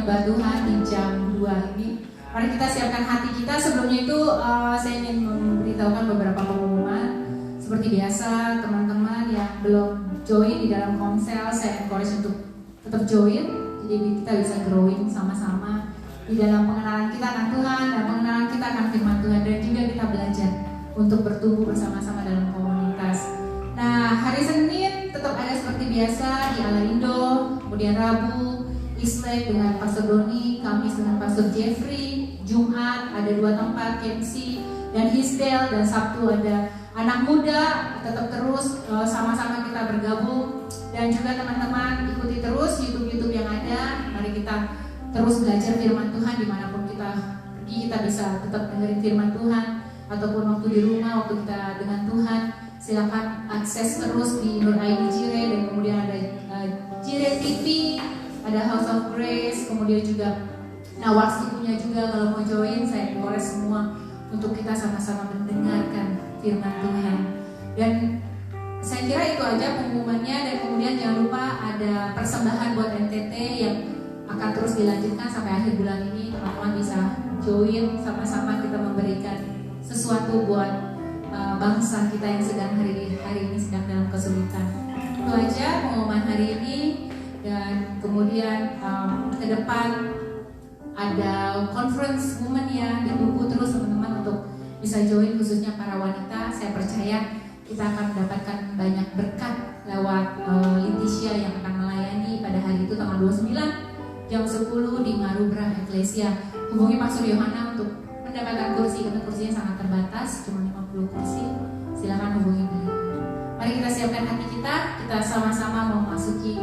menyembah Tuhan di jam 2 ini. Mari kita siapkan hati kita. Sebelumnya itu saya ingin memberitahukan beberapa pengumuman. Seperti biasa, teman-teman yang belum join di dalam Komsel, saya encourage untuk tetap join. Jadi kita bisa growing sama-sama di dalam pengenalan kita akan Tuhan dan pengenalan kita akan firman Tuhan, dan juga kita belajar untuk bertumbuh bersama-sama dalam komunitas. Nah, hari Senin tetap ada seperti biasa di Ala Indo, kemudian Rabu Islek dengan Pastor Doni, Kamis dengan Pastor Jeffrey, Jumat ada 2 tempat, KMC dan Hisdale, dan Sabtu ada anak muda. Tetap terus sama-sama kita bergabung, dan juga teman-teman ikuti terus YouTube yang ada. Mari kita terus belajar firman Tuhan dimanapun kita pergi. Kita bisa tetap dengerin firman Tuhan, ataupun waktu di rumah, waktu kita dengan Tuhan. Silakan akses terus di Nur ID Jire, dan kemudian ada Jire TV, ada House of Grace, kemudian juga Nawar Sukunya juga. Kalau mau join, saya encourage semua untuk kita sama-sama mendengarkan firman Tuhan. Dan saya kira itu aja pengumumannya, dan kemudian jangan lupa ada persembahan buat NTT yang akan terus dilanjutkan sampai akhir bulan ini. Teman-teman bisa join sama-sama kita memberikan sesuatu buat bangsa kita yang sedang hari ini sedang dalam kesulitan. Itu aja pengumuman hari ini. Dan kemudian ke depan ada conference women ya, ditunggu terus teman-teman untuk bisa join, khususnya para wanita. Saya percaya kita akan mendapatkan banyak berkat lewat Leticia yang akan melayani pada hari itu tanggal 29 jam 10 di Marubrah Eklesia. Hubungi Pastor Yohana untuk mendapatkan kursi, karena kursinya sangat terbatas, cuma 50 kursi. Silakan hubungi beliau. Mari kita siapkan hati kita sama-sama mau memasuki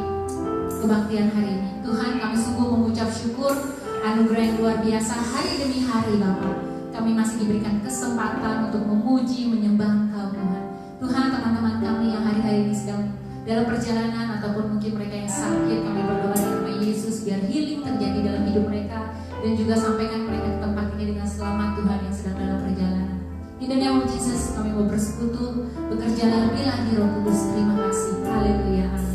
kebaktian hari ini. Tuhan, kami sungguh mengucap syukur anugerah yang luar biasa hari demi hari Bapak. Kami masih diberikan kesempatan untuk memuji, menyembah Engkau Tuhan. Tuhan, teman-teman kami yang hari-hari ini sedang dalam perjalanan, ataupun mungkin mereka yang sakit, kami berdoa di nama Yesus biar healing terjadi dalam hidup mereka, dan juga sampaikan mereka ke tempat ini dengan selamat Tuhan yang sedang dalam perjalanan. In the name of Jesus, kami mau bersekutu, bekerjalah lebih lagi Roh Kudus. Terima kasih. Haleluya. Amin.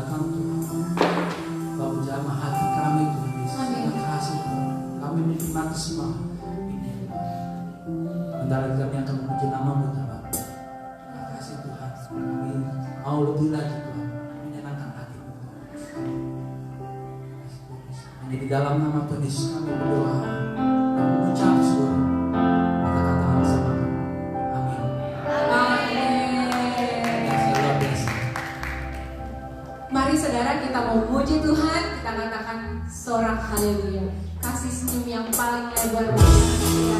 datang Tuhan. Kau jamah hati kami Tuhan Yesus. Terima kasih Tuhan. Kami menikmati semua ini Tuhan. Bentar lagi kami akan memuji nama-Mu Tuhan. Terima kasih Tuhan. Kami mau lebih lagi Tuhan menyenangkan hati-Mu Tuhan. Hanya di dalam nama Tuhan Yesus kami berdoa dan mengucap syukur. Kita katakan bersama. Amin. Mari saudara kita mau memuji Tuhan, kita katakan sorak haleluya. Kasih senyum yang paling lebar Haleluya.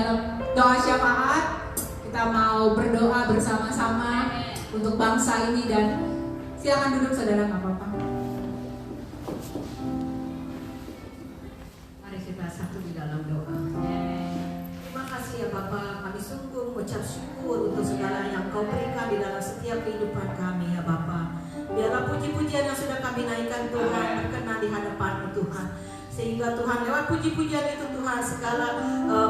dalam doa syafaat. Kita mau berdoa bersama-sama untuk bangsa ini, dan silakan duduk saudara, nggak apa-apa. Mari kita satu di dalam doa. Terima kasih ya Bapa, kami sungguh mengucap syukur untuk segala yang Kau berikan di dalam setiap kehidupan kami ya Bapa. Biarlah puji-pujian yang sudah kami naikkan Tuhan berkenan di hadapan-Mu Tuhan. Sehingga Tuhan lewat puji-pujian itu Tuhan, segala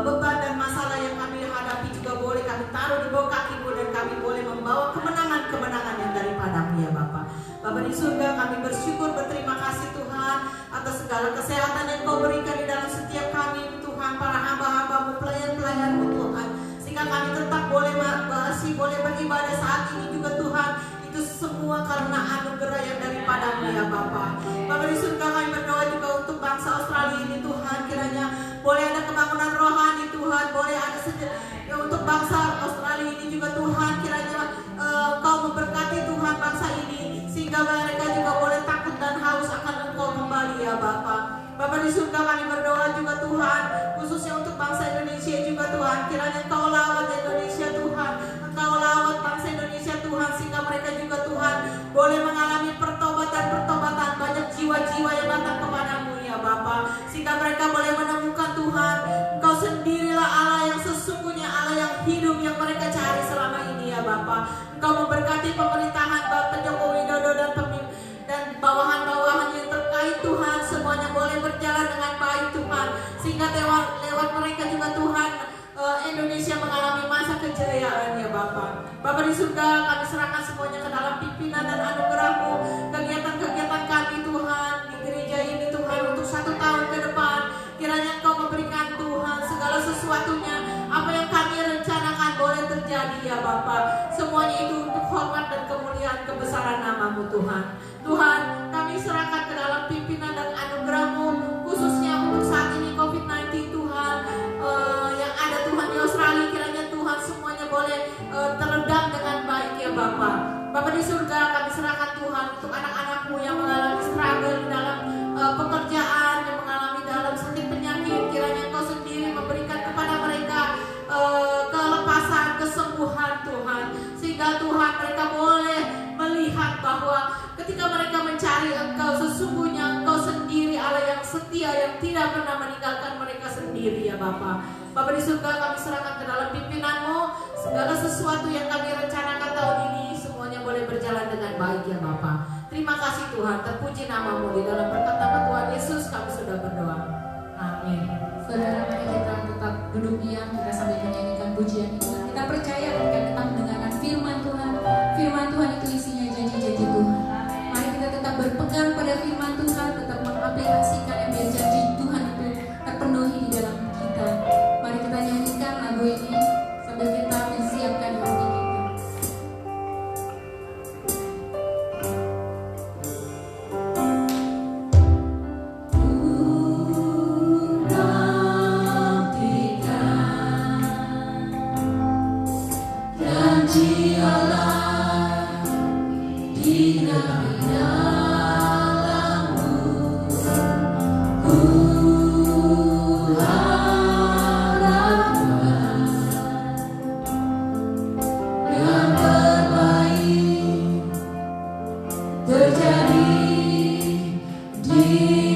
beban dan masalah yang kami hadapi juga boleh kami taruh di bawah kaki-Mu, dan kami boleh membawa kemenangan-kemenangan yang daripada-Mu ya Bapa. Bapa di surga, kami bersyukur, berterima kasih Tuhan atas segala kesehatan yang Kau berikan di dalam setiap kami Tuhan, para hamba-hamba-Mu, pelayan-pelayan-Mu Tuhan, sehingga kami tetap boleh masih boleh beribadah saat ini juga Tuhan. Itu semua karena anugerah yang daripada-Mu ya Bapa. Bapa di surga, kami berdoa juga untuk bangsa Australia ini Tuhan, kiranya boleh ada kebangunan rohani Tuhan, boleh ada untuk bangsa Australia ini juga Tuhan, kiranya Kau memberkati Tuhan bangsa ini, sehingga mereka juga boleh takut dan haus akan Engkau kembali ya Bapa. Bapa di surga, kami berdoa juga Tuhan, khususnya untuk bangsa Indonesia juga Tuhan, kiranya Engkau lawat Indonesia Tuhan, Engkau lawat bangsa Indonesia Tuhan, sehingga mereka juga Tuhan boleh mengalami pertobatan, banyak jiwa-jiwa yang datang kepadamu ya Bapa, sehingga mereka boleh menemukan Tuhan, Engkau sendirilah Allah yang sesungguhnya, Allah yang hidup yang mereka cari selama ini ya Bapa. Engkau memberkati pemerintahan Bapak Joko Widodo dan bawahan-bawahan yang terkait Tuhan, semuanya boleh berjalan dengan baik Tuhan, sehingga lewat mereka juga Tuhan Indonesia mengalami masa kejayaan ya Bapa. Bapa di surga, kami serahkan semuanya ke dalam pimpinan dan anugerah-Mu, kegiatan-kegiatan kami Tuhan di gereja ini Tuhan untuk 1 tahun ke depan. Kiranya Engkau memberikan Tuhan segala sesuatunya, apa yang kami rencanakan boleh terjadi ya Bapa. Semuanya itu untuk hormat dan kemuliaan kebesaran nama-Mu Tuhan. Tuhan, kami serahkan ke dalam pimpinan dan anugerah-Mu, khususnya untuk saat ini COVID-19 Tuhan, yang ada Tuhan di Australia. Kiranya Tuhan semuanya boleh teredam dengan baik ya Bapa. Bapa di surga, kami serahkan Tuhan untuk anak-anak-Mu yang mengalami struggle di dalam pekerjaan, yang mengalami dalam sakit penyakit. Kiranya Engkau sendiri memberikan kepada mereka kelepasan, kesembuhan Tuhan, sehingga Tuhan mereka boleh melihat bahwa ketika mereka mencari Engkau, sesungguhnya Engkau sendiri Allah yang setia, yang tidak pernah meninggalkan mereka sendiri ya Bapa. Bapa di surga, kami serahkan ke dalam pimpinan-Mu, segala sesuatu yang kami rencanakan tahun ini semuanya boleh berjalan dengan baik ya Bapa. Terima kasih Tuhan, terpuji nama-Mu, di dalam berkat nama Tuhan Yesus kami sudah berdoa. Amin. Saudara, mari kita tetap duduk diam, kita sambil menyanyikan pujian itu. Kita percaya ketika kita mendengarkan firman Tuhan. Firman Tuhan itu isinya janji-janji Tuhan. Mari kita tetap berpegang pada firman Tuhan, tetap mengaplikasikan yang biar janji Tuhan itu terpenuhi di dalam kita. Mari kita nyanyikan lagu ini sambil kita menyiapkan hati kita. Janji Allah di dalam-dalammu, ku harapkan yang terbaik terjadi di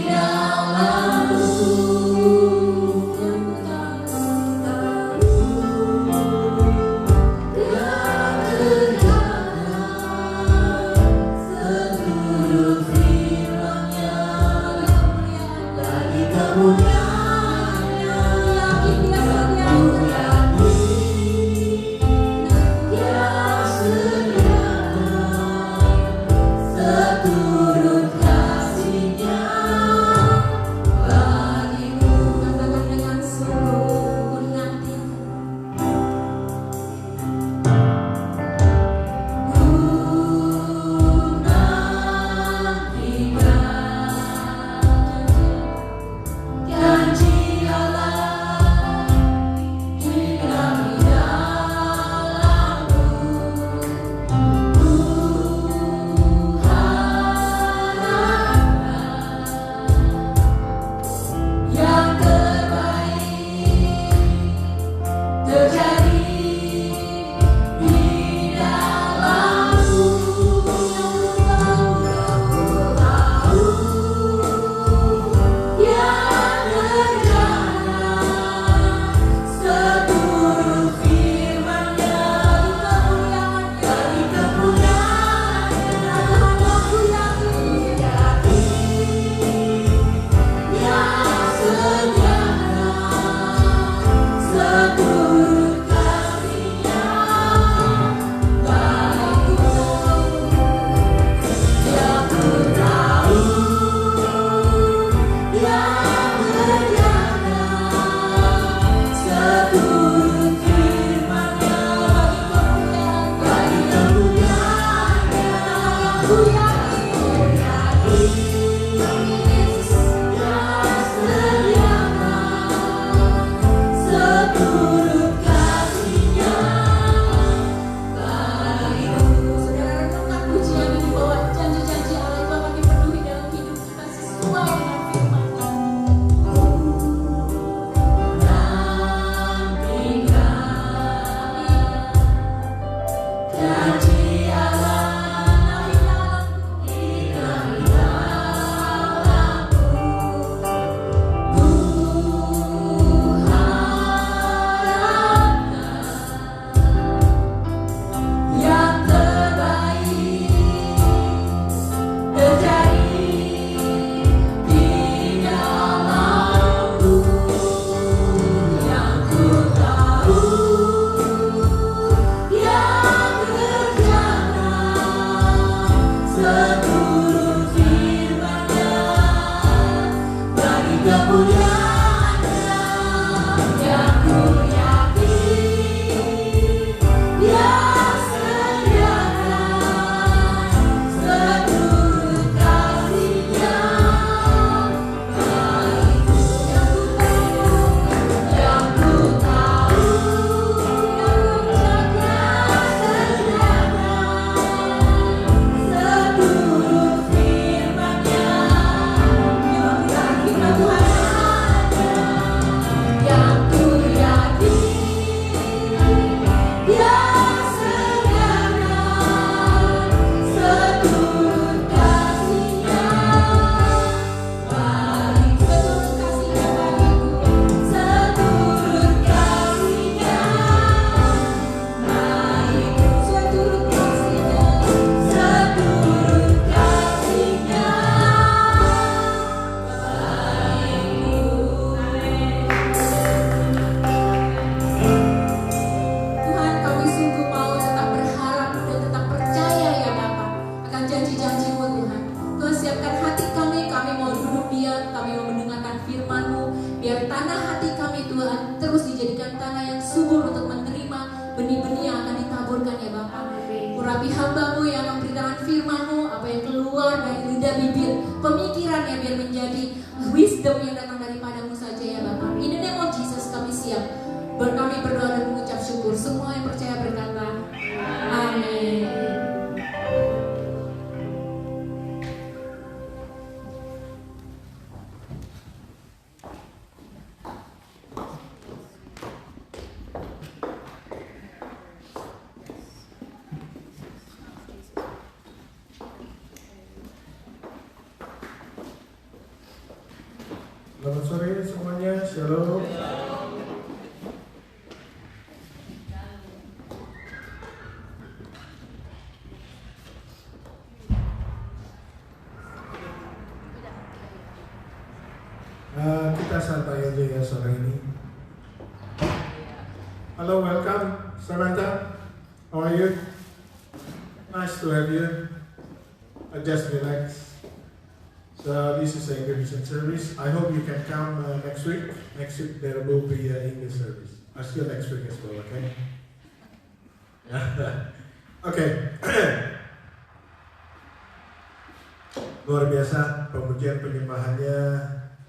dalammu. Yang terjadi urapi hamba-Mu yang memberitakan firman-Mu, apa yang keluar dari lidah bibir, pemikirannya biar menjadi wisdom yang datang daripada-Mu saja ya Bapa. In the name of Jesus kami siap. Kami berdoa dan mengucap syukur. Semua yang percaya berkata, amin. Selamat sore semuanya, shalom. Kita santai aja ya sore ini. Hello, welcome, Samantha. How are you? Nice to have you. Just relax. So this is a Indonesian service. I hope you can come next week. Next week there will be English service. Still next week as well, okay? Okay. Luar biasa pemujian penyembahannya,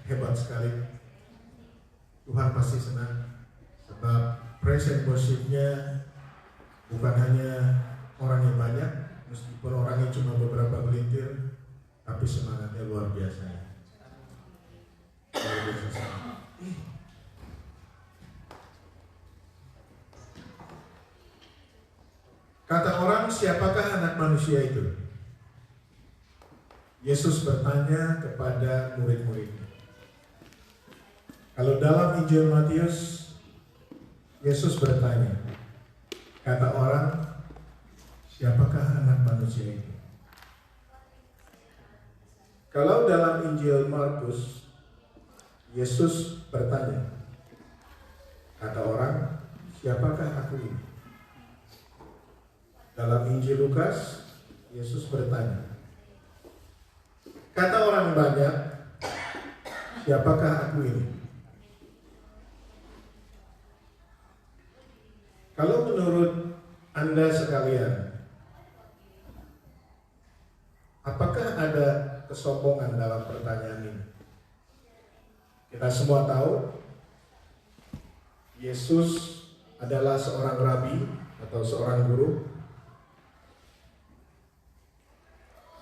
hebat sekali. Tuhan pasti senang sebab praise and worship-nya bukan hanya orang yang banyak, meskipun orangnya cuma beberapa gelintir, tapi semangatnya luar biasa. Luar biasa sekali. Kata orang, siapakah anak manusia itu? Yesus bertanya kepada murid-muridnya. Kalau dalam Injil Matius, Yesus bertanya, kata orang, siapakah anak manusia itu? Kalau dalam Injil Markus, Yesus bertanya, kata orang, siapakah aku ini? Dalam Injil Lukas, Yesus bertanya, kata orang banyak, siapakah aku ini? Kalau menurut Anda sekalian, apakah ada kesombongan dalam pertanyaan ini? Kita semua tahu Yesus adalah seorang rabi atau seorang guru.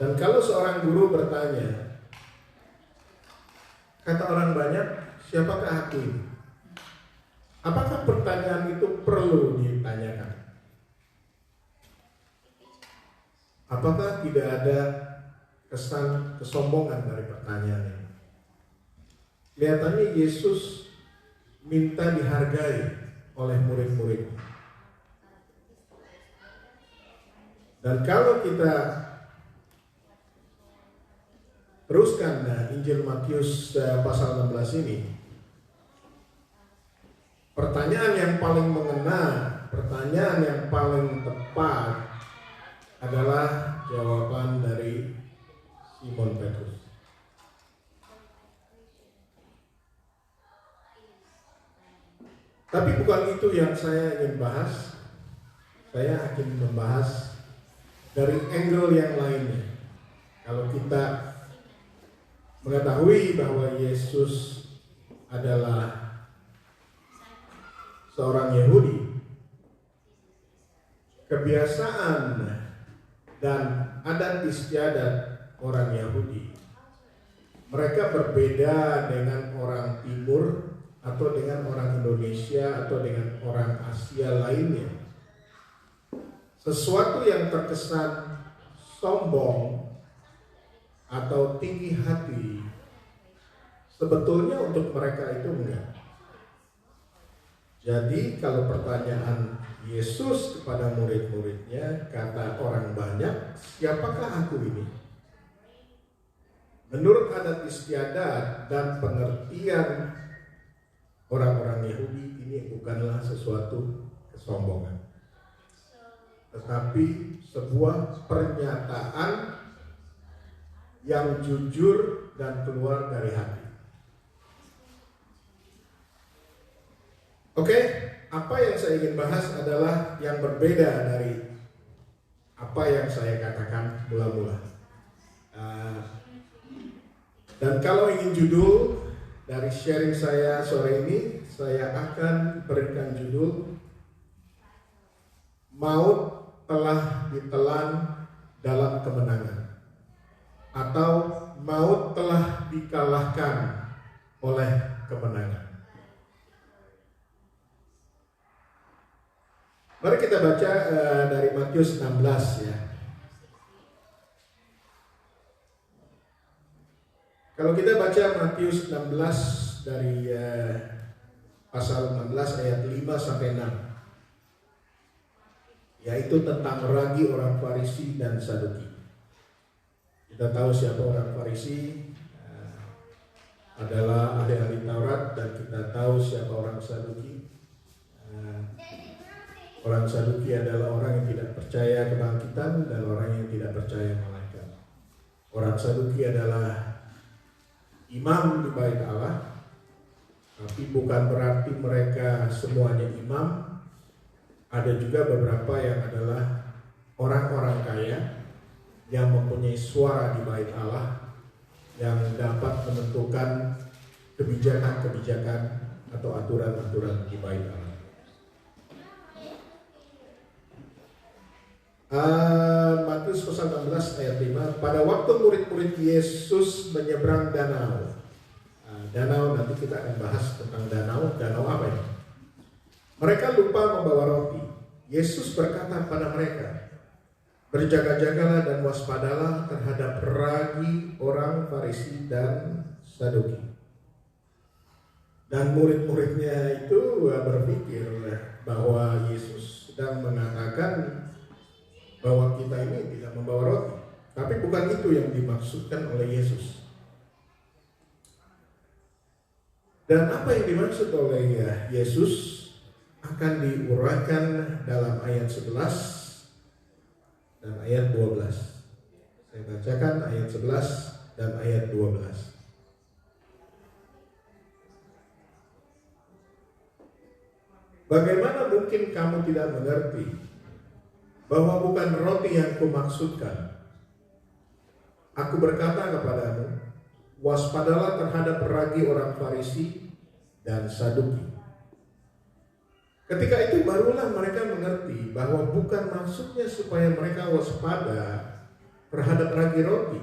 Dan kalau seorang guru bertanya, kata orang banyak, siapakah aku ini? Apakah pertanyaan itu perlu ditanyakan? Apakah tidak ada kesan kesombongan dari pertanyaan ini? Kelihatannya Yesus minta dihargai oleh murid-muridnya. Dan kalau kita teruskan Injil Matius pasal 16 ini, pertanyaan yang paling mengena, pertanyaan yang paling tepat adalah jawaban dari Simon Petrus. Tapi bukan itu yang saya ingin bahas. Saya akan membahas dari angle yang lainnya. Kalau kita mengetahui bahwa Yesus adalah seorang Yahudi, kebiasaan dan adat istiadat orang Yahudi, mereka berbeda dengan orang Timur atau dengan orang Indonesia atau dengan orang Asia lainnya. Sesuatu yang terkesan sombong atau tinggi hati, sebetulnya untuk mereka itu enggak. Jadi kalau pertanyaan Yesus kepada murid-muridnya, kata orang banyak, siapakah aku ini? Menurut adat istiadat dan pengertian orang-orang Yahudi, ini bukanlah sesuatu kesombongan, tetapi sebuah pernyataan yang jujur dan keluar dari hati. Oke, apa yang saya ingin bahas adalah yang berbeda dari apa yang saya katakan mula-mula. Dan kalau ingin judul dari sharing saya sore ini, saya akan berikan judul Maut telah ditelan dalam kemenangan, atau maut telah dikalahkan oleh kemenangan. Mari kita baca dari Matius 16 ya. Kalau kita baca Matius 16 dari pasal 16 ayat 5 sampai 6, yaitu tentang ragi orang Farisi dan Saduki. Kita tahu siapa orang Farisi, adalah ahli-ahli Taurat, dan kita tahu siapa orang Saduki. Orang Saduki adalah orang yang tidak percaya kebangkitan dan orang yang tidak percaya malaikat. Orang Saduki adalah imam di bait Allah, tapi bukan berarti mereka semuanya imam. Ada juga beberapa yang adalah orang-orang kaya yang mempunyai suara di bait Allah, yang dapat menentukan kebijakan-kebijakan atau aturan-aturan di bait Allah. Matius pasal 16 ayat 5. Pada waktu murid-murid Yesus menyeberang danau. Danau, nanti kita akan bahas tentang danau. Danau apa ini? Mereka lupa membawa roti. Yesus berkata pada mereka, berjaga-jagalah dan waspadalah terhadap ragi orang Farisi dan Saduki. Dan murid-muridnya itu berpikir bahwa Yesus sedang mengatakan bahwa kita ini tidak membawa roti. Tapi bukan itu yang dimaksudkan oleh Yesus. Dan apa yang dimaksud oleh Yesus akan diuraikan dalam ayat 11 dan ayat 12. Saya bacakan ayat 11 dan ayat 12. Bagaimana mungkin kamu tidak mengerti bahwa bukan roti yang kumaksudkan? Aku berkata kepadamu, waspadalah terhadap ragi orang Farisi dan Saduki. Ketika itu barulah mereka mengerti bahwa bukan maksudnya supaya mereka waspada terhadap ragi roti,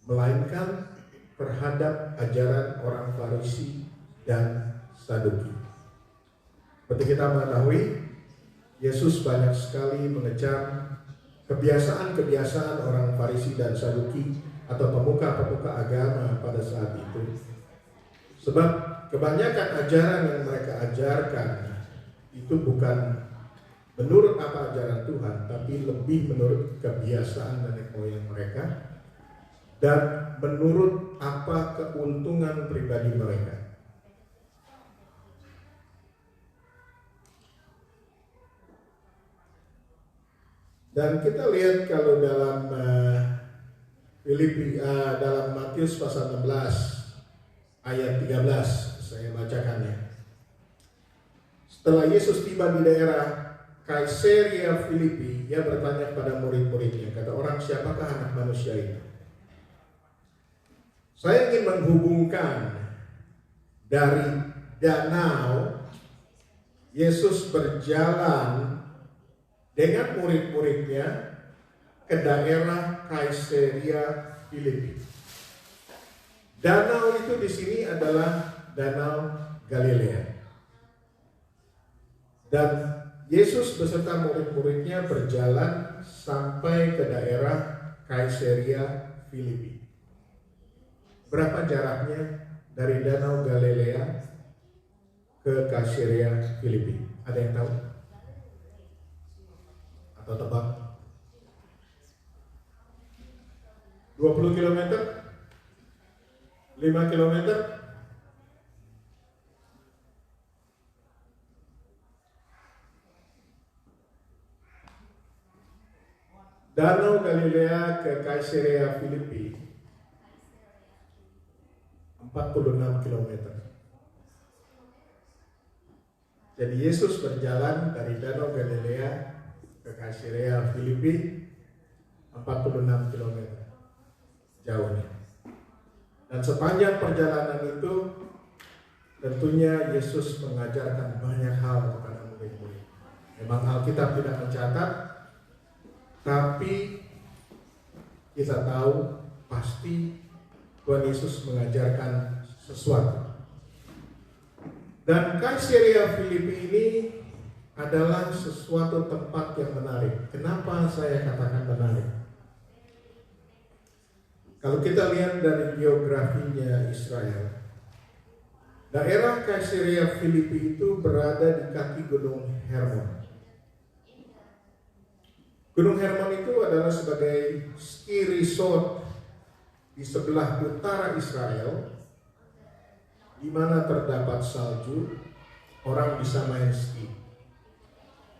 melainkan terhadap ajaran orang Farisi dan Saduki. Seperti kita mengetahui, Yesus banyak sekali mengejar kebiasaan-kebiasaan orang Farisi dan Saduki atau pemuka-pemuka agama pada saat itu. Sebab kebanyakan ajaran yang mereka ajarkan itu bukan menurut apa ajaran Tuhan, tapi lebih menurut kebiasaan nenek moyang mereka dan menurut apa keuntungan pribadi mereka. Dan kita lihat kalau dalam dalam Matius pasal 16 ayat 13, saya bacakannya. Setelah Yesus tiba di daerah Kaisarea Filipi, ia bertanya kepada murid-muridnya, kata orang, siapakah anak manusia itu? Saya ingin menghubungkan dari danau Yesus berjalan dengan murid-muridnya ke daerah Kaisarea Filipi. Danau itu di sini adalah Danau Galilea. Dan Yesus beserta murid-muridnya berjalan sampai ke daerah Kaisarea Filipi. Berapa jaraknya dari Danau Galilea ke Kaisarea Filipi? Ada yang tahu? Atau tebak? 20 km? 5 km? Danau Galilea ke Kaisarea Filipi 46 km. Jadi Yesus berjalan dari Danau Galilea ke Caesarea Filipi 46 km jauhnya. Dan sepanjang perjalanan itu tentunya Yesus mengajarkan banyak hal kepada murid-murid. Memang Alkitab tidak mencatat, tapi kita tahu pasti Tuhan Yesus mengajarkan sesuatu. Dan Caesarea Filipi ini adalah sesuatu tempat yang menarik. Kenapa saya katakan menarik? Kalau kita lihat dari geografinya Israel, daerah Caesarea Filipi itu berada di kaki Gunung Hermon. Gunung Hermon itu adalah sebagai ski resort di sebelah utara Israel, di mana terdapat salju, orang bisa main ski.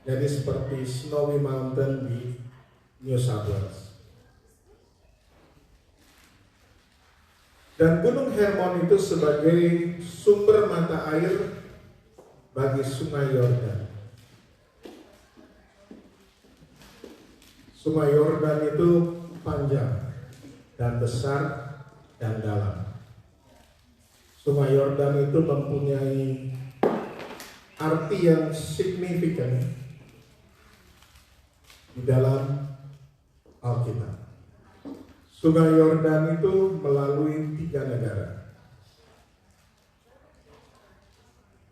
Jadi seperti Snowy Mountain di New South Wales. Dan Gunung Hermon itu sebagai sumber mata air bagi Sungai Yordan. Sungai Yordan itu panjang dan besar dan dalam. Sungai Yordan itu mempunyai arti yang signifikan di dalam Alkitab. Sungai Yordan itu melalui 3 negara: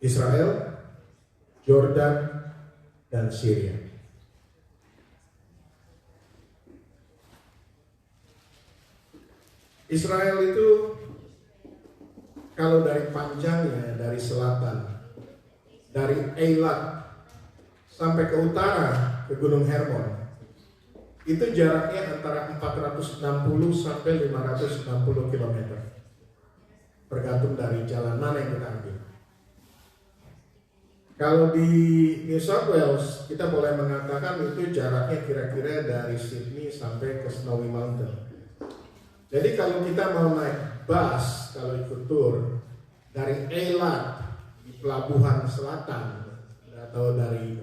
Israel, Yordan, dan Syria. Israel itu kalau dari panjangnya, dari selatan, dari Eilat sampai ke utara ke Gunung Hermon, itu jaraknya antara 460 sampai 560 km. Tergantung dari jalan mana yang kita ambil. Kalau di New South Wales, kita boleh mengatakan itu jaraknya kira-kira dari Sydney sampai ke Snowy Mountain. Jadi kalau kita mau naik bus, kalau ikut tour dari Eilat di pelabuhan selatan atau dari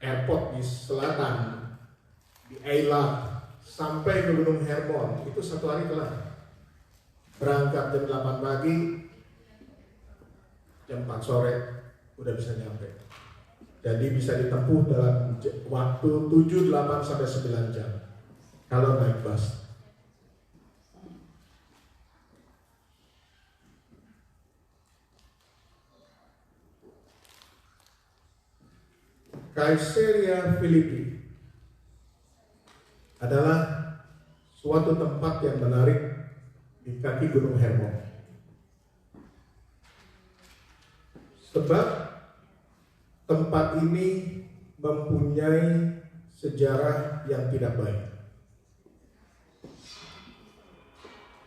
airport di selatan di Eilat sampai ke Gunung Hermon, itu 1 hari kelar. Berangkat jam 8 pagi, jam 4 sore udah bisa nyampe. Jadi bisa ditempuh dalam waktu 7, 8 sampai 9 jam kalau naik bus. Caesarea Filipi adalah suatu tempat yang menarik di kaki Gunung Hermon. Sebab tempat ini mempunyai sejarah yang tidak baik.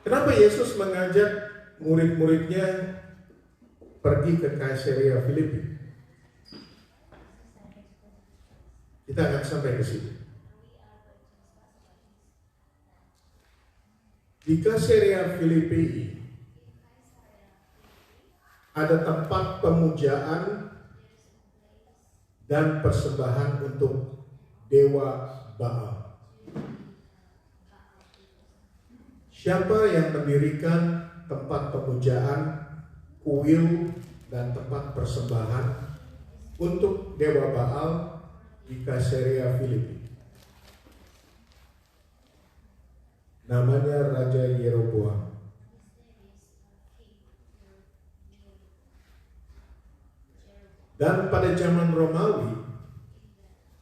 Kenapa Yesus mengajak murid-muridnya pergi ke Caesarea Filipi? Kita akan sampai ke situ. Di Caesarea Filipi ada tempat pemujaan dan persembahan untuk dewa Baal. Siapa yang mendirikan tempat pemujaan, kuil, dan tempat persembahan untuk dewa Baal di Caesarea Filipi? Namanya Raja Yeroboam. Dan pada zaman Romawi,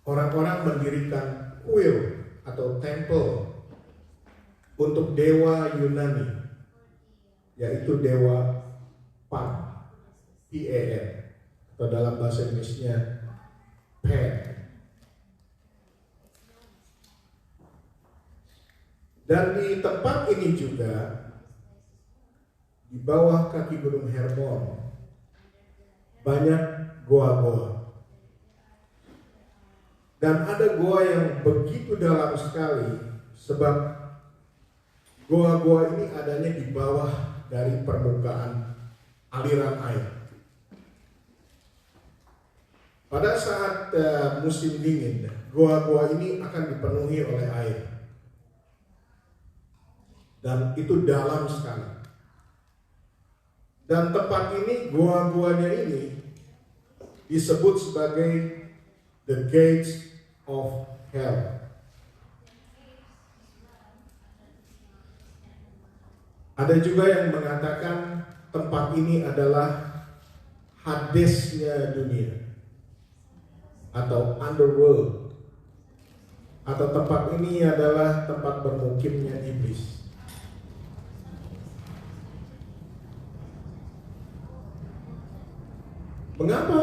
orang-orang mendirikan kuil atau temple untuk dewa Yunani, yaitu dewa Pan, P-A-N, atau dalam bahasa Inggrisnya Pan. Dan di tempat ini juga, di bawah kaki Gunung Hermon, banyak goa-goa. Dan ada goa yang begitu dalam sekali, sebab goa-goa ini adanya di bawah dari permukaan aliran air. Pada saat musim dingin, gua-gua ini akan dipenuhi oleh air. Dan itu dalam sekali. Dan tempat ini, gua-guanya ini disebut sebagai the gates of hell. Ada juga yang mengatakan tempat ini adalah Hadesnya dunia, atau underworld, atau tempat ini adalah tempat bermukimnya iblis. Mengapa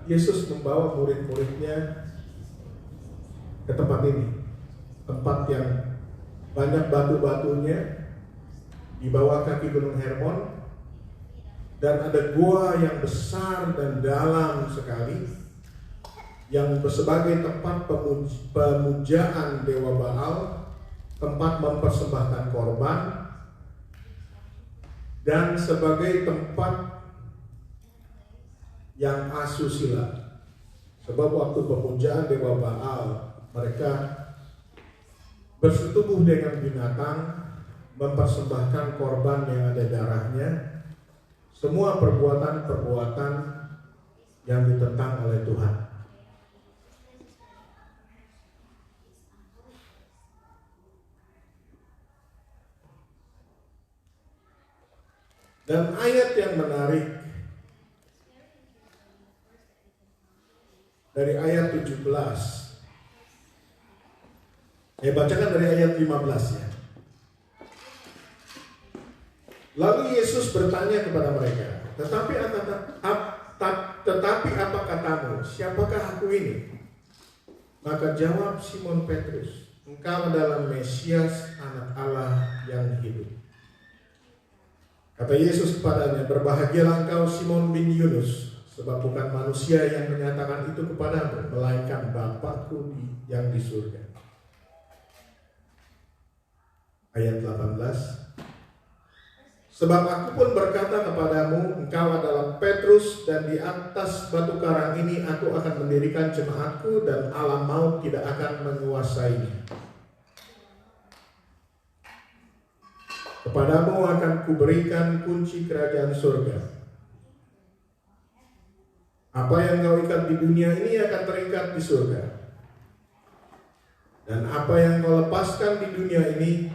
Yesus membawa murid-muridnya ke tempat ini? Tempat yang banyak batu-batunya di bawah kaki Gunung Hermon, dan ada gua yang besar dan dalam sekali yang sebagai tempat pemujaan Dewa Baal, tempat mempersembahkan korban, dan sebagai tempat yang asusila. Sebab waktu pemujaan Dewa Baal, mereka bersetubuh dengan binatang, mempersembahkan korban yang ada darahnya, semua perbuatan-perbuatan yang ditentang oleh Tuhan. Dan ayat yang menarik dari ayat 17, saya bacakan dari ayat 15 ya. Lalu Yesus bertanya kepada mereka, tetapi apa katamu, siapakah aku ini? Maka jawab Simon Petrus, engkau adalah Mesias, anak Allah yang hidup. Kata Yesus kepadanya, berbahagialah engkau Simon bin Yunus, sebab bukan manusia yang menyatakan itu kepadamu, melainkan Bapa-Ku yang di surga. Ayat 18, sebab aku pun berkata kepadamu, engkau adalah Petrus, dan di atas batu karang ini aku akan mendirikan jemaatku, dan alam maut tidak akan menguasainya. Kepadamu akan kuberikan kunci kerajaan surga. Apa yang kau ikat di dunia ini akan terikat di surga, dan apa yang kau lepaskan di dunia ini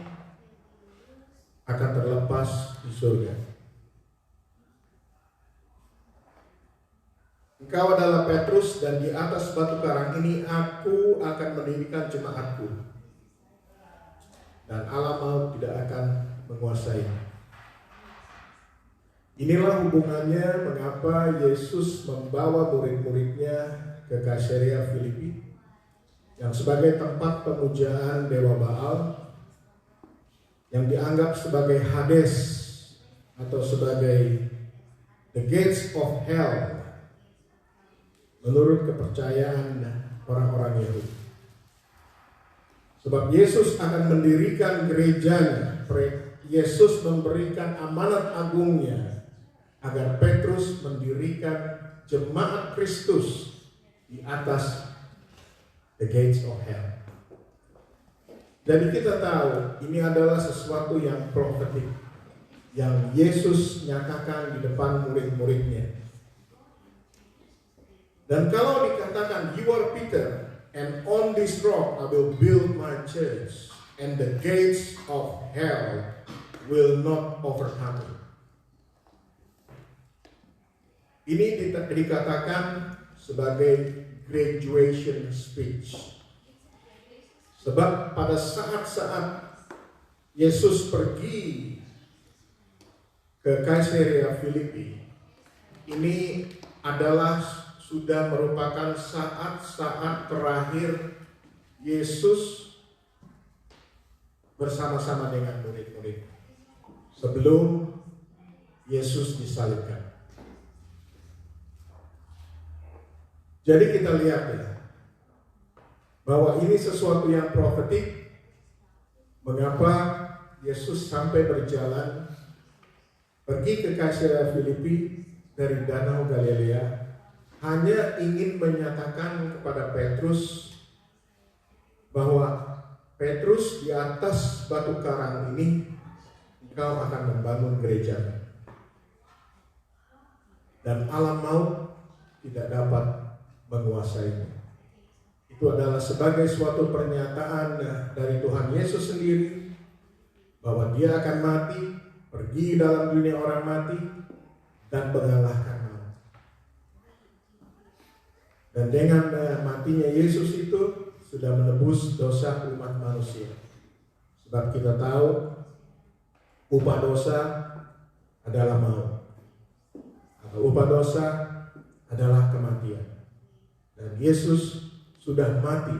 akan terlepas di surga. Engkau adalah Petrus, dan di atas batu karang ini aku akan mendirikan jemaatku, dan alam maut tidak akan menguasai. Inilah hubungannya mengapa Yesus membawa murid-muridnya ke Kaisarea Filipi, yang sebagai tempat pemujaan Dewa Baal, yang dianggap sebagai Hades atau sebagai the gates of hell menurut kepercayaan orang-orang Yahudi. Sebab Yesus akan mendirikan gerejanya, Yesus memberikan amanat agungnya agar Petrus mendirikan jemaat Kristus di atas the gates of hell. Jadi kita tahu ini adalah sesuatu yang profetik yang Yesus nyatakan di depan murid-muridnya. Dan kalau dikatakan you are Peter, and on this rock I will build my church, and the gates of hell will not overcome it. Ini dikatakan sebagai graduation speech. Sebab pada saat-saat Yesus pergi ke Kaisarea Filipi, ini adalah sudah merupakan saat-saat terakhir Yesus bersama-sama dengan murid-murid sebelum Yesus disalibkan. Jadi kita lihat ya, bahwa ini sesuatu yang profetik. Mengapa Yesus sampai berjalan pergi ke Kaisarea Filipi dari Danau Galilea hanya ingin menyatakan kepada Petrus bahwa Petrus, di atas batu karang ini engkau akan membangun gereja, dan alam maut tidak dapat menguasainya. Itu adalah sebagai suatu pernyataan dari Tuhan Yesus sendiri bahwa dia akan mati, pergi dalam dunia orang mati, dan mengalahkan maut. Dan dengan matinya Yesus itu sudah menebus dosa umat manusia. Sebab kita tahu upah dosa adalah maut, atau upah dosa adalah kematian. Dan Yesus sudah mati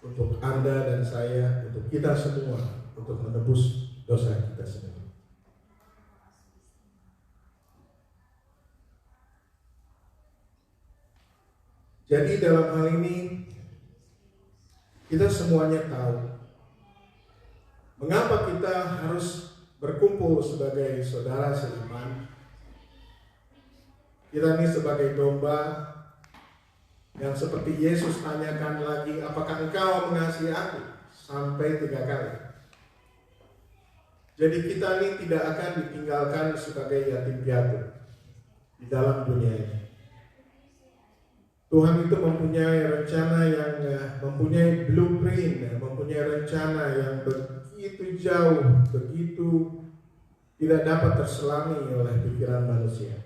untuk Anda dan saya, untuk kita semua, untuk menebus dosa kita semua. Jadi dalam hal ini kita semuanya tahu mengapa kita harus berkumpul sebagai saudara seiman. Kita ini sebagai domba yang seperti Yesus tanyakan lagi, apakah engkau mengasihi aku? Sampai 3 kali. Jadi kita ini tidak akan ditinggalkan sebagai yatim piatu di dalam dunia ini. Tuhan itu mempunyai rencana yang mempunyai blueprint, mempunyai rencana yang begitu jauh, begitu tidak dapat terselami oleh pikiran manusia.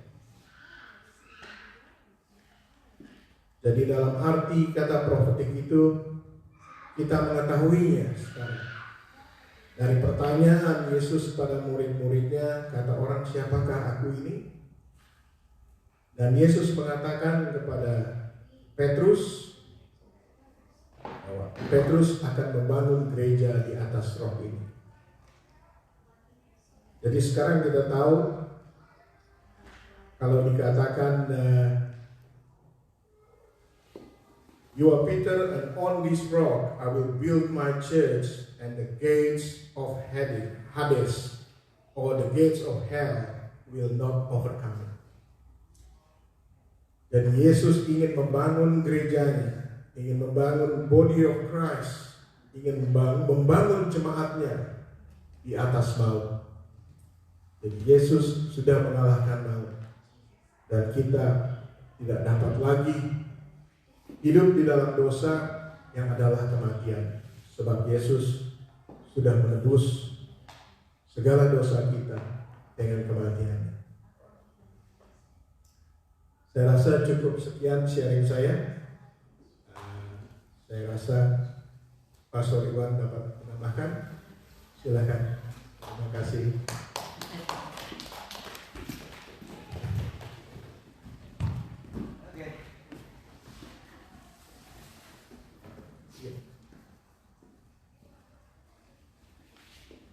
Jadi dalam arti kata profetik itu kita mengetahuinya sekarang. Dari pertanyaan Yesus pada murid-muridnya, kata orang, siapakah aku ini? Dan Yesus mengatakan kepada Petrus bahwa Petrus akan membangun gereja di atas roh ini. Jadi sekarang kita tahu kalau dikatakan you are Peter, and on this rock I will build my church, and the gates of Hades, or the gates of hell, will not overcome it. Dan Yesus ingin membangun gerejanya, ingin membangun body of Christ, ingin membangun jemaatnya di atas maut. Jadi Yesus sudah mengalahkan maut, dan kita tidak dapat lagi hidup di dalam dosa yang adalah kematian. Sebab Yesus sudah menebus segala dosa kita dengan kematian. Saya rasa cukup sekian sharing saya. Saya rasa Pastor Iwan dapat menambahkan. Silakan. Terima kasih.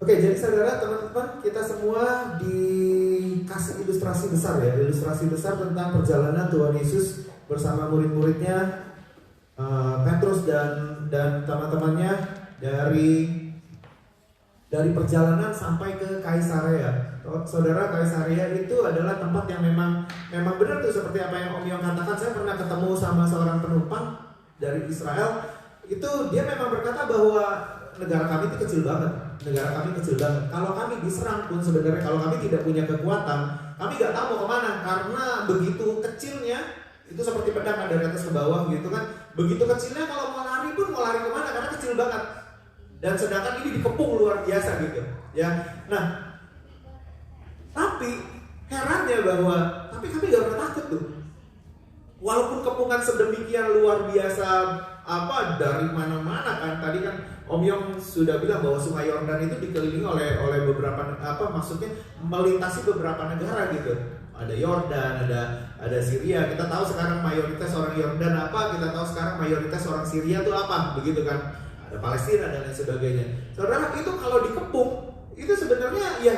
Oke, jadi saudara, teman-teman, kita semua dikasih ilustrasi besar ya, ilustrasi besar tentang perjalanan Tuhan Yesus bersama murid-muridnya, Petrus dan teman-temannya dari perjalanan sampai ke Kaisarea. Saudara, Kaisarea itu adalah tempat yang memang benar tuh seperti apa yang Om Yong katakan. Saya pernah ketemu sama seorang penumpang dari Israel. Itu dia memang berkata bahwa negara kami itu kecil banget. Kalau kami diserang pun sebenarnya, kalau kami tidak punya kekuatan, kami nggak tahu mau kemana, karena begitu kecilnya, itu seperti pedang dari atas ke bawah gitu kan. Begitu kecilnya, kalau mau lari pun mau lari kemana, karena kecil banget. Dan sedangkan ini dikepung luar biasa gitu ya. Nah, tapi herannya bahwa kami nggak pernah takut tuh. Walaupun kepungan sedemikian luar biasa, dari mana-mana kan. Tadi kan Om Yong sudah bilang bahwa Sungai Yordan itu dikelilingi oleh beberapa maksudnya melintasi beberapa negara gitu. Ada Yordan, ada Syria. Kita tahu sekarang mayoritas orang Yordan apa, kita tahu sekarang mayoritas orang Syria itu apa, begitu kan. Ada Palestina dan lain sebagainya. Saudara, itu kalau dikepung itu sebenarnya ya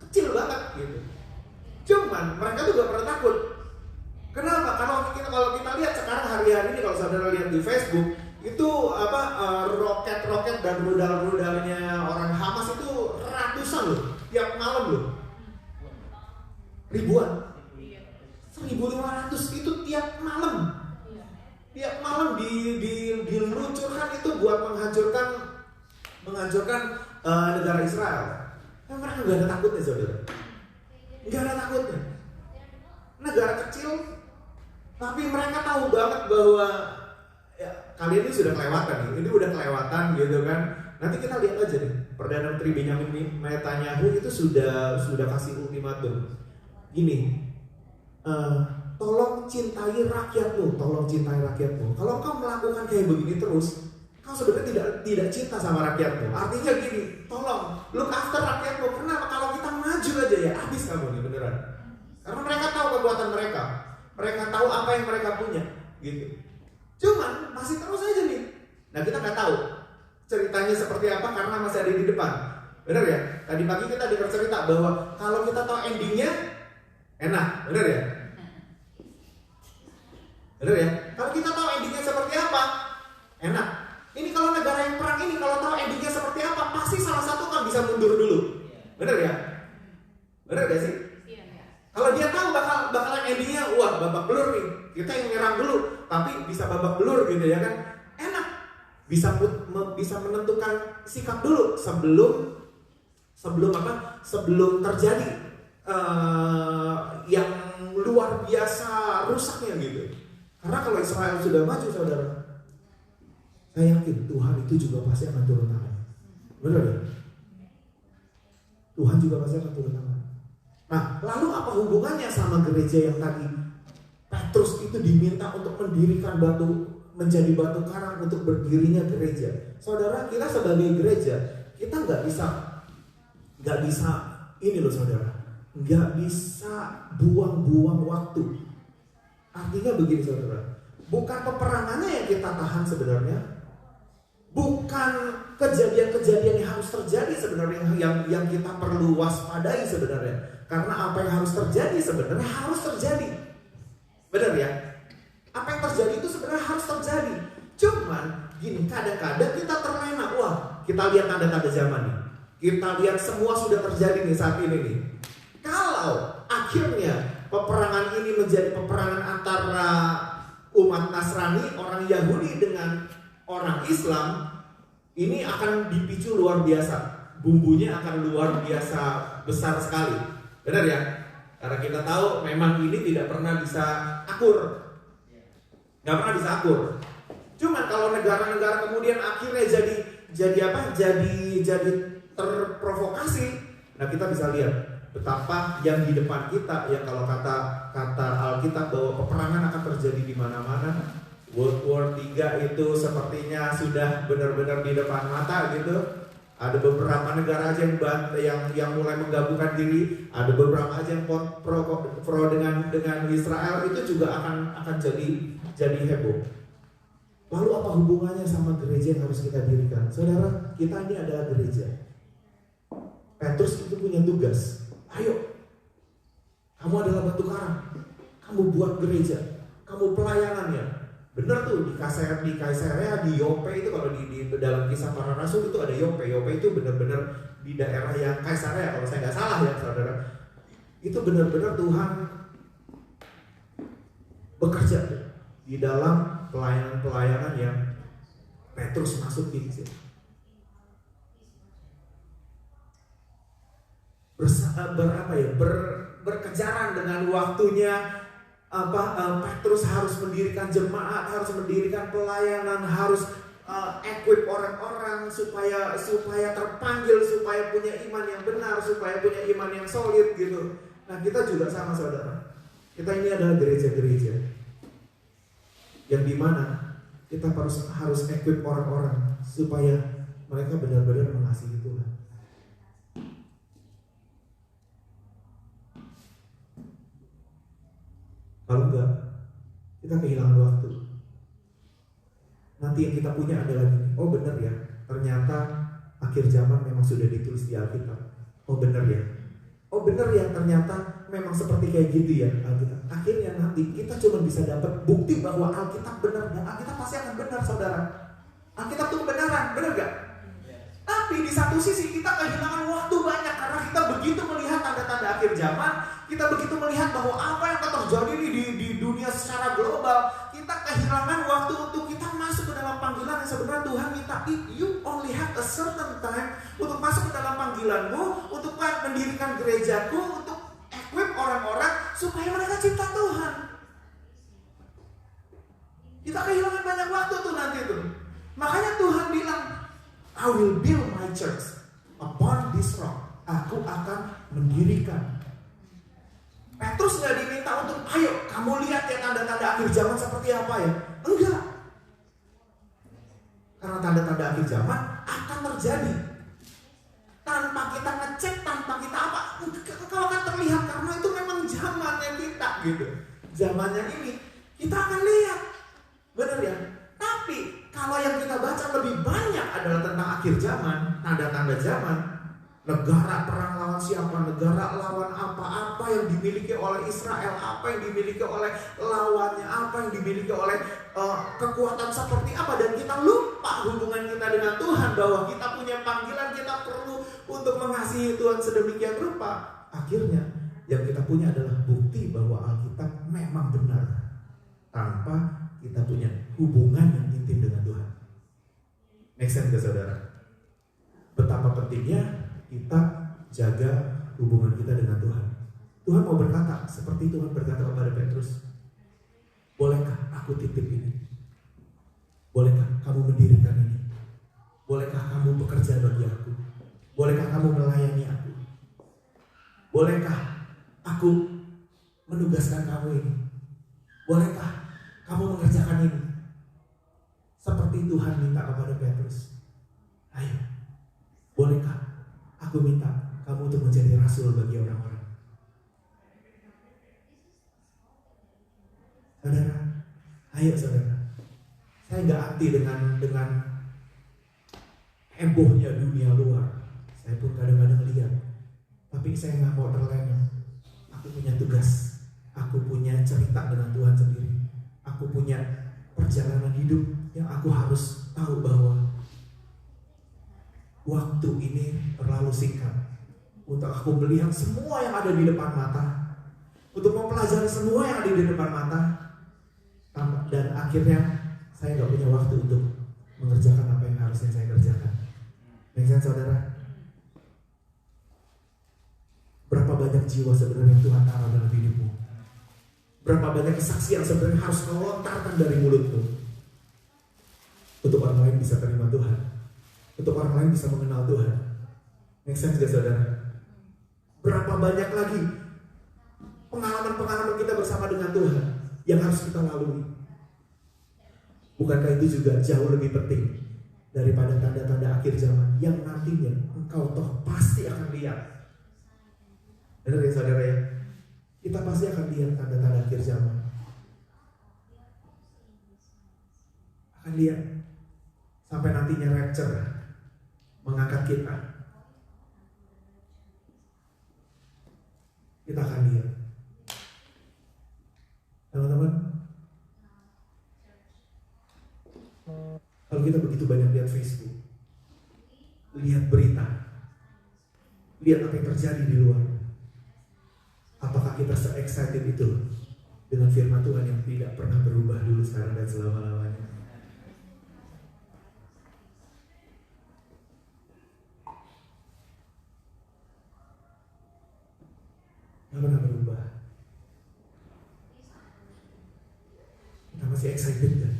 kecil banget gitu. Cuman mereka tuh gak pernah takut. Kenapa? Kalau kita lihat sekarang hari-hari ini, kalau saudara lihat di Facebook itu roket-roket dan rudal-rudalnya orang Hamas itu ratusan loh, tiap malam loh, ribuan, 1.500 itu tiap malam diluncurkan itu buat menghancurkan negara Israel. Nah, mereka nggak ada takutnya, saudara. Nggak ada takutnya. Negara kecil, tapi mereka tahu banget bahwa ya, kalian ini sudah kelewatan nih. Ini udah kelewatan gitu kan. Nanti kita lihat aja nih. Perdana Menteri Benjamin Netanyahu itu sudah kasih ultimatum. Gini, tolong cintai rakyatmu. Kalau kau melakukan kayak begini terus, kau sebenarnya tidak cinta sama rakyatmu. Artinya gini, tolong look after rakyatmu. Kenapa? Kalau kita maju aja ya habis kamu nih beneran. Karena mereka tahu kekuatan mereka, tahu apa yang mereka punya, gitu. Cuman masih terus aja nih. Nah kita nggak tahu ceritanya seperti apa karena masih ada di depan. Bener ya? Tadi pagi kita dengar cerita bahwa kalau kita tahu endingnya enak, bener ya? Bener ya? Kalau kita tahu endingnya seperti apa, enak. Ini kalau negara yang perang ini kalau tahu endingnya seperti apa, pasti salah satu kan bisa mundur dulu. Bener ya? Bener gak sih? Kalau dia tahu bakalan endingnya, wah babak belur nih. Kita yang nyerang dulu, tapi bisa babak belur gitu ya kan? Enak. Bisa menentukan sikap dulu sebelum terjadi yang luar biasa rusaknya gitu. Karena kalau Israel sudah maju, saudara, saya yakin Tuhan itu juga pasti akan turun tangan. Benar ya? Tuhan juga pasti akan turun tangan. Nah, lalu apa hubungannya sama gereja yang tadi Petrus itu diminta untuk mendirikan menjadi batu karang untuk berdirinya gereja? Saudara, kita sebagai gereja, kita nggak bisa ini loh saudara, nggak bisa buang-buang waktu. Artinya begini saudara, bukan peperangannya yang kita tahan sebenarnya, bukan kejadian-kejadian yang harus terjadi sebenarnya yang kita perlu waspadai sebenarnya. Karena apa yang harus terjadi sebenarnya harus terjadi. Benar ya? Apa yang terjadi itu sebenarnya harus terjadi. Cuman gini, kadang-kadang kita terlena. Wah, kita lihat tanda-tanda zaman nih. Kita lihat semua sudah terjadi nih saat ini nih. Kalau akhirnya peperangan ini menjadi peperangan antara umat Nasrani, orang Yahudi dengan orang Islam, ini akan dipicu luar biasa. Bumbunya akan luar biasa besar sekali. Benar ya? Karena kita tahu memang ini tidak pernah bisa akur. Gak pernah bisa akur. Cuman kalau negara-negara kemudian akhirnya jadi terprovokasi, nah kita bisa lihat betapa yang di depan kita, ya kalau kata Alkitab bahwa peperangan akan terjadi di mana-mana. World War 3 itu sepertinya sudah benar-benar di depan mata gitu. Ada beberapa negara aja yang mulai menggabungkan diri, ada beberapa aja yang pro dengan Israel, itu juga akan jadi heboh. Lalu apa hubungannya sama gereja yang harus kita dirikan? Saudara, kita ini adalah gereja. Petrus itu punya tugas. Ayo, kamu adalah batu karang, kamu buat gereja, kamu pelayanannya. Benar tuh di Kaisarea, di Yope itu kalau di dalam Kisah Para Rasul itu ada Yope. Yope itu benar-benar di daerah yang Kaisarea kalau saya nggak salah ya saudara. Itu benar-benar Tuhan bekerja di dalam pelayanan yang Petrus masuk di situ. Berkejaran dengan waktunya. Petrus harus mendirikan jemaat, harus mendirikan pelayanan, harus equip orang-orang supaya terpanggil, supaya punya iman yang benar, supaya punya iman yang solid gitu. Nah kita juga sama saudara. Kita ini adalah gereja-gereja yang dimana kita harus equip orang-orang supaya mereka benar-benar mengasihi Tuhan. Kalau enggak, kita kehilangan waktu. Nanti yang kita punya adalah gini, oh benar ya, ternyata akhir zaman memang sudah ditulis di Alkitab. Oh benar ya, ternyata memang seperti kayak gitu ya Alkitab. Akhirnya nanti kita cuma bisa dapat bukti bahwa Alkitab benar. Dan Alkitab pasti akan benar saudara. Alkitab itu kebenaran, benar gak? Tapi di satu sisi kita kehilangan waktu banyak karena kita begitu melihat tanda-tanda tanda-tanda akhir zaman, kita begitu melihat bahwa apa yang akan terjadi di dunia secara global, kita kehilangan waktu untuk kita masuk ke dalam panggilan yang sebenarnya Tuhan minta. You only have a certain time untuk masuk ke dalam panggilanmu, untuk mendirikan gerejaku, untuk equip orang-orang supaya mereka cinta Tuhan. Kita kehilangan banyak waktu tuh nanti tuh. Makanya Tuhan bilang, I will build my church upon this rock. Aku akan mendirikan. Petrus gak diminta untuk, ayo kamu lihat ya tanda-tanda akhir zaman seperti apa ya. Enggak. Karena tanda-tanda akhir zaman akan terjadi. Tanpa kita ngecek, tanpa kita apa, kau akan terlihat karena itu memang zamannya kita gitu. Zamannya ini kita akan lihat. Benar ya? Tapi kalau yang kita baca lebih banyak adalah tentang akhir zaman, tanda-tanda zaman. Negara perang lawan siapa, negara lawan apa yang dimiliki oleh Israel, apa yang dimiliki oleh lawannya, apa yang dimiliki oleh kekuatan seperti apa. Dan kita lupa hubungan kita dengan Tuhan, bahwa kita punya panggilan, kita perlu untuk mengasihi Tuhan sedemikian rupa. Akhirnya yang kita punya adalah bukti bahwa Alkitab memang benar, tanpa kita punya hubungan yang intim dengan Tuhan. Make sense gak saudara? Betapa pentingnya kita jaga hubungan kita dengan Tuhan. Tuhan mau berkata seperti Tuhan berkata kepada Petrus, bolehkah aku titip ini? Bolehkah kamu mendirikan ini? Bolehkah kamu bekerja bagi aku? Bolehkah kamu melayani aku? Bolehkah aku menugaskan kamu ini? Bolehkah kamu mengerjakan ini? Seperti Tuhan minta kepada Petrus, ayo, bolehkah aku minta kamu untuk menjadi rasul bagi orang-orang? Saudara, ayo saudara. Saya gak anti dengan hebohnya dunia luar. Saya pun kadang-kadang lihat. Tapi saya gak mau terlena. Aku punya tugas. Aku punya cerita dengan Tuhan sendiri. Aku punya perjalanan hidup yang aku harus tahu bahwa waktu ini terlalu singkat untuk aku melihat semua yang ada di depan mata, untuk mempelajari semua yang ada di depan mata, dan akhirnya saya gak punya waktu untuk mengerjakan apa yang harusnya saya kerjakan. Make sense saudara? Berapa banyak jiwa sebenarnya yang Tuhan taruh dalam hidupmu? Berapa banyak kesaksian sebenarnya harus kau lontarkan dari mulutmu untuk orang lain bisa terima Tuhan, untuk orang lain bisa mengenal Tuhan. Make sense gak saudara? Berapa banyak lagi pengalaman-pengalaman kita bersama dengan Tuhan yang harus kita lalui? Bukankah itu juga jauh lebih penting daripada tanda-tanda akhir zaman yang nantinya engkau toh pasti akan lihat? Benar ya saudara ya? Kita pasti akan lihat tanda-tanda akhir zaman. Akan lihat sampai nantinya rapture mengangkat kita. Kita akan lihat. Teman-teman, kalau kita begitu banyak lihat Facebook, lihat berita, lihat apa yang terjadi di luar, apakah kita se-excited itu dengan firman Tuhan yang tidak pernah berubah dulu, sekarang, dan selama-lamanya? Gak pernah berubah. Kita masih excited kan?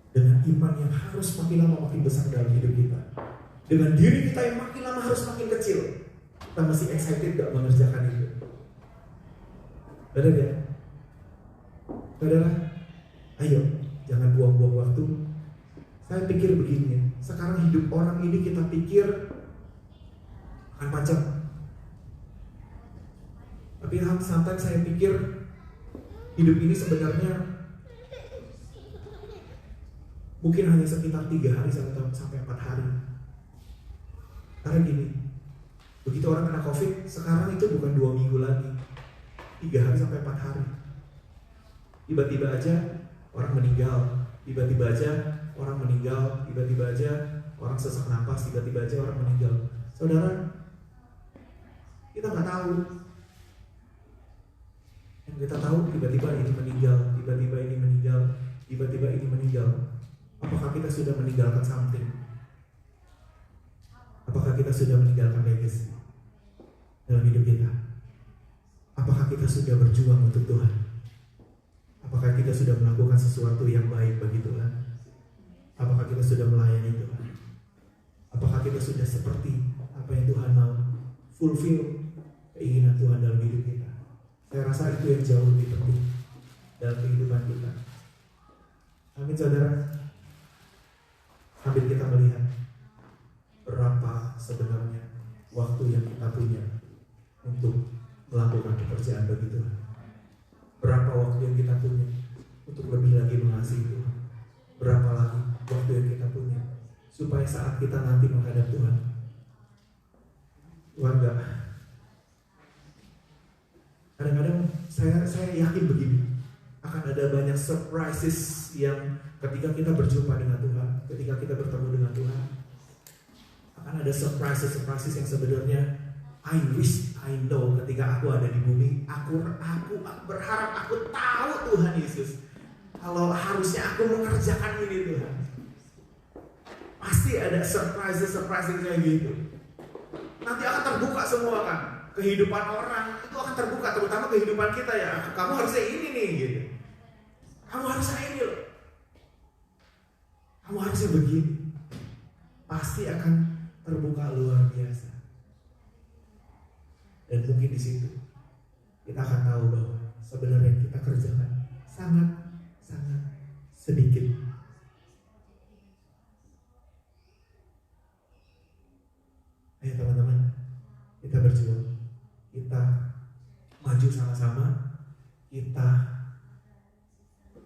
Dengan iman yang harus makin lama makin besar dalam hidup kita, dengan diri kita yang makin lama harus makin kecil, kita masih excited gak mengerjakan itu? Benar ya? Saudara, ayo jangan buang-buang waktu. Saya pikir begini, sekarang hidup orang ini kita pikir akan panjang, tapi sometimes saya pikir hidup ini sebenarnya mungkin hanya sekitar 3 hari sampai 4 hari. Karena gini, begitu orang kena COVID, sekarang itu bukan 2 minggu lagi, 3 hari sampai 4 hari. Tiba-tiba aja orang meninggal, tiba-tiba aja orang meninggal, tiba-tiba aja orang sesak napas, tiba-tiba aja orang meninggal. Saudara, Kita nggak tahu. Yang kita tahu tiba-tiba ini meninggal, tiba-tiba ini meninggal, tiba-tiba ini meninggal. Apakah kita sudah meninggalkan something? Apakah kita sudah meninggalkan legacy dalam hidup kita? Apakah kita sudah berjuang untuk Tuhan? Apakah kita sudah melakukan sesuatu yang baik bagi Tuhan? Apakah kita sudah melayani Tuhan? Apakah kita sudah seperti apa yang Tuhan mau? Fulfill keinginan Tuhan dalam hidup kita. Saya rasa itu yang jauh lebih penting dalam kehidupan kita. Amin saudara. Sambil kita melihat berapa sebenarnya waktu yang kita punya untuk melakukan pekerjaan bagi Tuhan. Berapa waktu yang kita punya untuk lebih lagi mengasihi Tuhan. Berapa lagi waktu yang kita punya supaya saat kita nanti menghadap Tuhan, Tuhan gak. Kadang-kadang saya yakin begini, akan ada banyak surprises yang ketika kita berjumpa dengan Tuhan, ketika kita bertemu dengan Tuhan, akan ada surprises yang sebenarnya I wish I know ketika aku ada di bumi, aku berharap aku tahu Tuhan Yesus. Kalau harusnya aku mengerjakan ini Tuhan. Pasti ada surprises kayak gitu. Nanti akan terbuka semua kan. Kehidupan orang itu akan terbuka, terutama kehidupan kita ya. Kamu harusnya ini nih gitu. Kamu harusnya ini loh. Kamu harusnya begini. Pasti akan terbuka luar biasa. Dan mungkin di situ kita akan tahu bahwa sebenarnya yang kita kerjakan sangat sedikit. Ayo teman-teman, kita berjuang, kita maju sama-sama, kita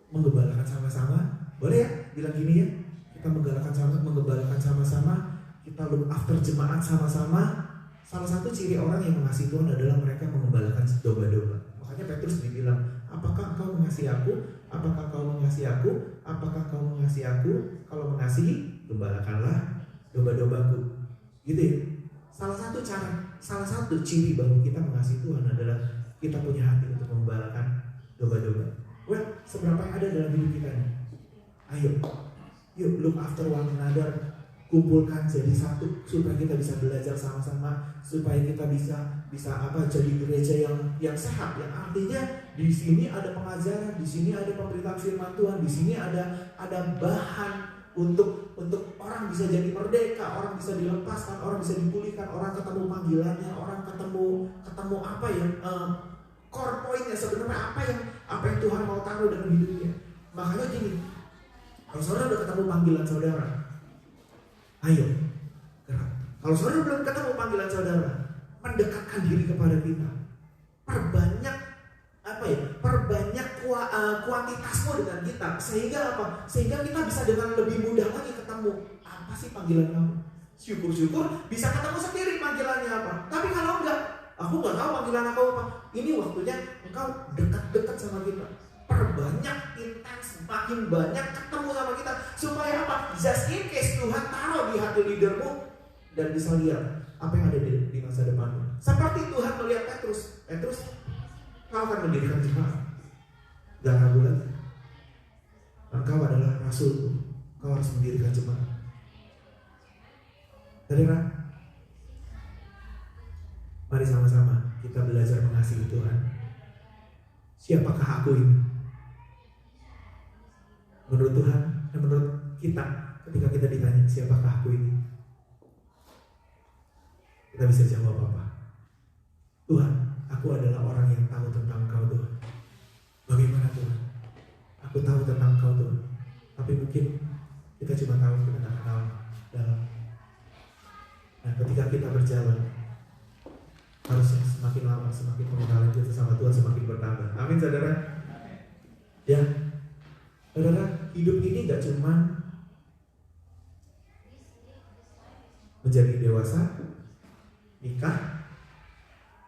menggembalakan sama-sama. Boleh ya bilang gini ya, kita menggembalakan sama-sama, kita look after jemaat sama-sama. Salah satu ciri orang yang mengasihi Tuhan adalah mereka mengembalakan domba-domba. Makanya Petrus dibilang, apakah engkau mengasihi aku? Apakah kau mengasihi aku? Apakah kau mengasihi aku? Kalau mengasihi, gembalakanlah domba-dombaku. Gitu ya. Salah satu ciri bahwa kita mengasihi Tuhan adalah kita punya hati untuk mengembalakan domba-domba. Well, seberapa yang ada dalam hidup kita nih? Ayo, yuk look after one another. Kumpulkan jadi satu supaya kita bisa belajar sama-sama, supaya kita bisa jadi gereja yang sehat, yang artinya di sini ada pengajaran, di sini ada pemberitaan firman Tuhan, di sini ada bahan untuk orang bisa jadi merdeka, orang bisa dilepaskan, orang bisa dipulihkan, orang ketemu panggilannya, orang ketemu apa ya core pointnya sebenarnya apa yang Tuhan mau taruh dalam hidupnya. Makanya gini, kalau saudara udah ketemu panggilan saudara, ayo gerak. Kalau saudara belum ketemu panggilan saudara, mendekatkan diri kepada kita. Perbanyak kuantitasmu dengan kita. Sehingga apa? Sehingga kita bisa dengan lebih mudah lagi ketemu apa sih panggilan kamu. Syukur-syukur bisa ketemu sendiri panggilannya apa. Tapi kalau enggak, aku nggak tahu panggilan aku apa. Ini waktunya engkau dekat-dekat sama kita. Perbanyak, intens, makin banyak ketemu sama kita. Supaya apa? Just in case Tuhan taruh di hati leadermu dan bisa lihat apa yang ada di masa depanmu. Seperti Tuhan melihat Petrus, kau akan mendirikan jemaat. Gak ragu lagi. Engkau adalah rasulku. Kau harus mendirikan jemaat. Saudara, mari sama-sama kita belajar mengasihi Tuhan. Siapakah aku ini? Menurut Tuhan dan menurut kita, ketika kita ditanya siapakah aku ini, kita bisa jawab apa? Tuhan, aku adalah orang yang tahu tentang Engkau Tuhan. Bagaimana Tuhan? Aku tahu tentang Engkau Tuhan. Tapi mungkin kita cuma tahu, kita tidak kenal dalam. Nah, ketika kita berjalan, harusnya semakin lama, semakin pengenalan kita sama Tuhan semakin bertambah. Amin saudara. Ya, saudara, hidup ini gak cuma menjadi dewasa, nikah,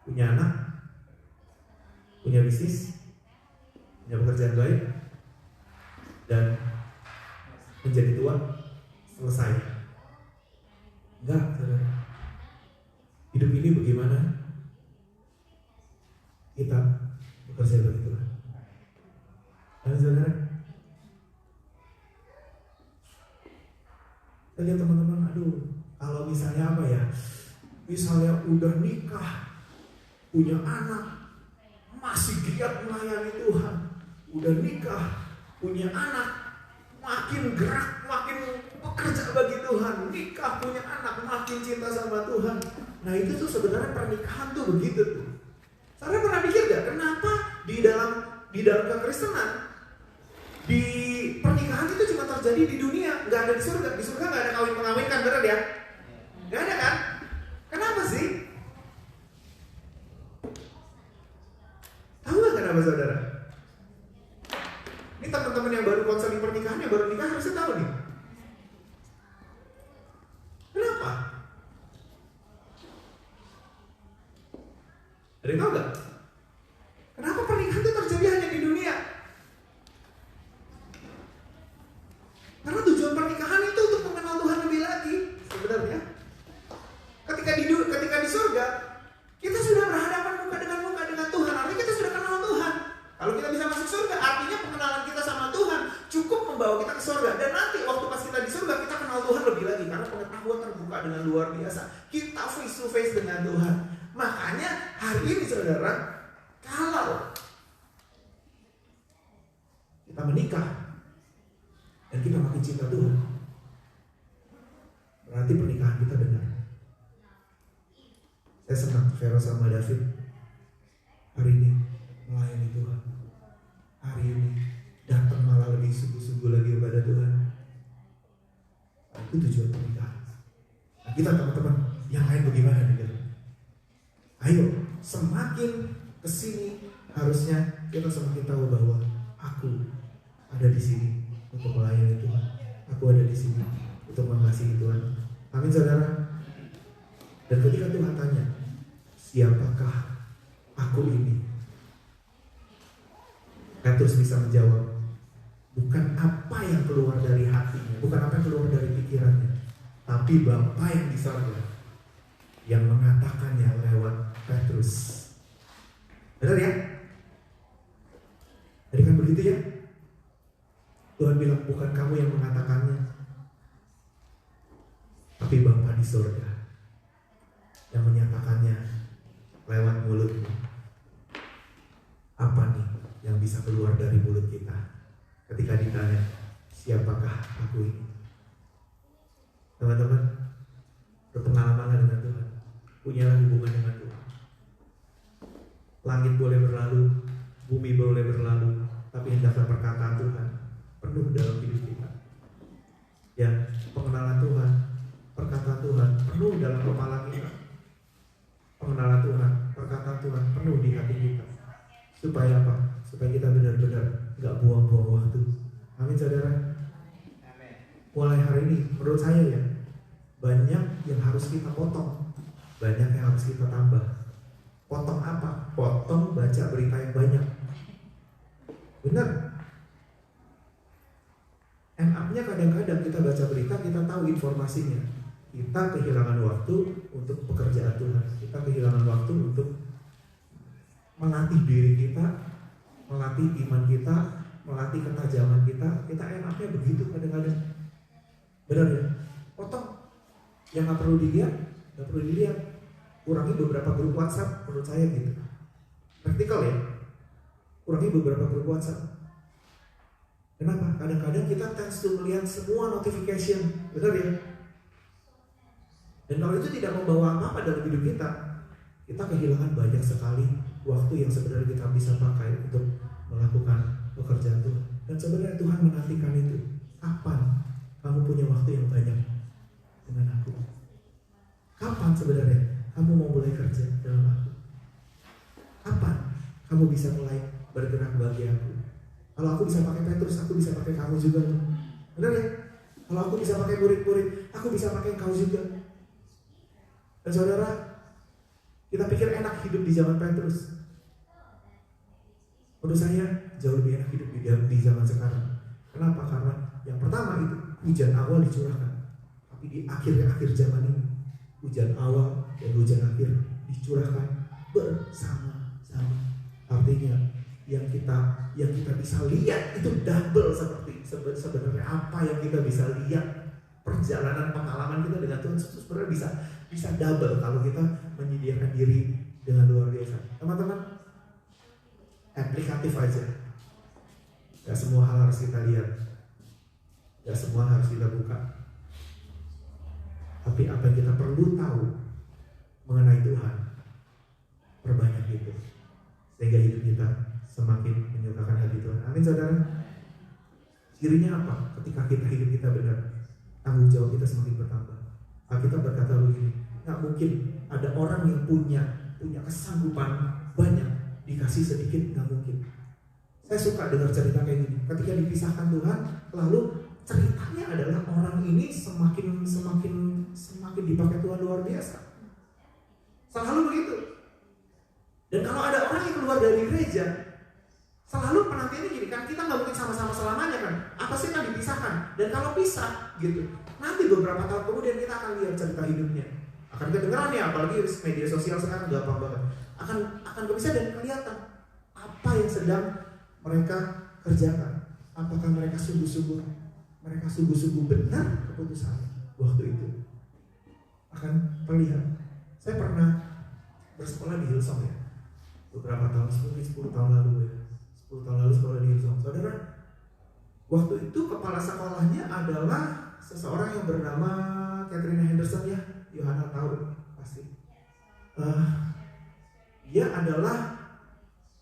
punya anak, punya bisnis, punya pekerjaan baik, dan menjadi tua, selesai. Enggak, saudara. Hidup ini bagaimana? Percaya bagi Tuhan. Dan saudara, saya lihat teman-teman, aduh, kalau misalnya apa ya, misalnya udah nikah, punya anak, masih giat melayani Tuhan, udah nikah, punya anak, makin gerak, makin bekerja bagi Tuhan, nikah, punya anak, makin cinta sama Tuhan. Nah itu tuh sebenarnya pernikahan tuh begitu tuh. Saudara pernah pikir gak kenapa di dalam kekristenan, di pernikahan itu cuma terjadi di dunia, nggak ada di surga. Di surga nggak ada kawin mengawinkan, benar ya? Nggak ada kan? Kenapa sih? Tahu nggak kenapa saudara? Ini teman-teman yang baru konseling pernikahan, yang baru nikah harusnya tahu nih. Kenapa? Ada yang tahu nggak? Kenapa pernikahan itu terjadi hanya di dunia? Karena tujuan pernikahan itu untuk mengenal Tuhan lebih lagi sebenarnya. Ketika di surga, kita sudah berhadapan muka dengan Tuhan. Artinya kita sudah kenal Tuhan. Kalau kita bisa masuk surga, artinya pengenalan kita sama Tuhan cukup membawa kita ke surga. Dan nanti waktu pas kita di surga, kita kenal Tuhan lebih lagi. Karena pengetahuan terbuka dengan luar biasa. Kita face to face dengan Tuhan. Makanya hari ini saudara, kalau kita menikah dan kita makin cinta Tuhan, berarti pernikahan kita benar. Saya senang Vero sama David hari ini melayani Tuhan. Hari ini datang malah lebih sungguh-sungguh lagi kepada Tuhan. Itu tujuan pernikahan. Nah, kita teman-teman yang lain bagaimana nih? Ayo, semakin kesini harusnya kita semakin tahu bahwa aku ada di sini untuk melayani Tuhan. Aku ada di sini untuk mengasihi Tuhan. Amin saudara. Dan ketika Tuhan tanya, siapakah aku ini? Petrus bisa menjawab, bukan apa yang keluar dari hatinya, bukan apa yang keluar dari pikirannya, tapi Bapa yang di surga yang mengatakannya lewat Petrus. Benar ya? Jadi kan begitu ya? Tuhan bilang bukan kamu yang mengatakannya, tapi Bapa di surga yang menyatakannya lewat mulutmu. Apa nih yang bisa keluar dari mulut kita ketika ditanya, siapakah aku ini? Teman-teman, berpengalaman dengan Tuhan, punyalah hubungan dengan Tuhan. Langit boleh berlalu, bumi boleh berlalu, tapi hendaklah perkataan Tuhan penuh dalam hidup kita. Ya, pengenalan Tuhan, perkataan Tuhan penuh dalam kepala kita. Pengenalan Tuhan, perkataan Tuhan penuh di hati kita. Supaya apa? Supaya kita benar-benar gak buang-buang waktu. Amin saudara. Mulai hari ini, menurut saya ya, banyak yang harus kita potong, banyak yang harus kita tambah. Potong apa? Potong baca berita yang banyak. Benar. End up-nya kadang-kadang kita baca berita, kita tahu informasinya. Kita kehilangan waktu untuk pekerjaan Tuhan. Kita kehilangan waktu untuk melatih diri kita, melatih iman kita, melatih ketajaman kita. Kita end up-nya begitu kadang-kadang. Benar ya? Potong. Yang gak perlu dilihat. Kurangi beberapa grup WhatsApp, menurut saya gitu. Praktikal ya. Kurangi beberapa grup WhatsApp. Kenapa? Kadang-kadang kita tends to melihat semua notification. Benar ya? Dan kalau itu tidak membawa apa-apa dalam hidup kita, kita kehilangan banyak sekali waktu yang sebenarnya kita bisa pakai untuk melakukan pekerjaan Tuhan. Dan sebenarnya Tuhan menantikan itu. Kapan kamu punya waktu yang banyak dengan aku? Kapan sebenarnya kamu mau mulai kerja dalam aku? Kapan kamu bisa mulai bergerak bagi aku? Kalau aku bisa pakai Petrus, aku bisa pakai kamu juga. Benar ya? Kalau aku bisa pakai murid-murid, aku bisa pakai kau juga. Dan saudara, kita pikir enak hidup di zaman Petrus. Menurut saya jauh lebih enak hidup di zaman sekarang. Kenapa? Karena yang pertama itu hujan awal dicurahkan, tapi di akhir zaman ini hujan awal dan hujan akhir dicurahkan bersama-sama. Artinya yang kita bisa lihat itu double seperti sebenarnya apa yang kita bisa lihat. Perjalanan pengalaman kita dengan Tuhan itu sebenarnya bisa double kalau kita menyediakan diri dengan luar biasa. Teman-teman, aplikatif aja. Gak semua hal harus kita lihat, gak semua harus kita buka. Tapi apa yang kita perlu tahu mengenai Tuhan, perbanyak itu, sehingga hidup kita semakin menyukakan hati Tuhan. Amin saudara. Cirinya apa? Ketika hidup kita benar, tanggung jawab kita semakin bertambah. Alkitab berkata begini, nggak mungkin ada orang yang punya kesanggupan banyak dikasih sedikit, nggak mungkin. Saya suka dengar cerita kayak gini. Ketika dipisahkan Tuhan, lalu ceritanya adalah orang ini semakin dipakai Tuhan luar biasa. Selalu begitu. Dan kalau ada orang yang keluar dari gereja, selalu penantiannya gini kan, kita nggak mungkin sama-sama selamanya kan. Apa sih kan dipisahkan? Dan kalau pisah gitu, nanti beberapa tahun kemudian kita akan lihat cerita hidupnya. Akan kedengeran ya, apalagi media sosial sekarang gampang banget. Akan bisa dan kelihatan apa yang sedang mereka kerjakan. Apakah mereka sungguh-sungguh benar keputusan waktu itu? Akan terlihat. Saya pernah bersekolah di Hillsong ya, beberapa tahun, 10 tahun lalu ya. 10 tahun lalu sekolah di Hillsong. Saudara, waktu itu kepala sekolahnya adalah seseorang yang bernama Katrina Henderson ya. Yohana tahu pasti. Dia adalah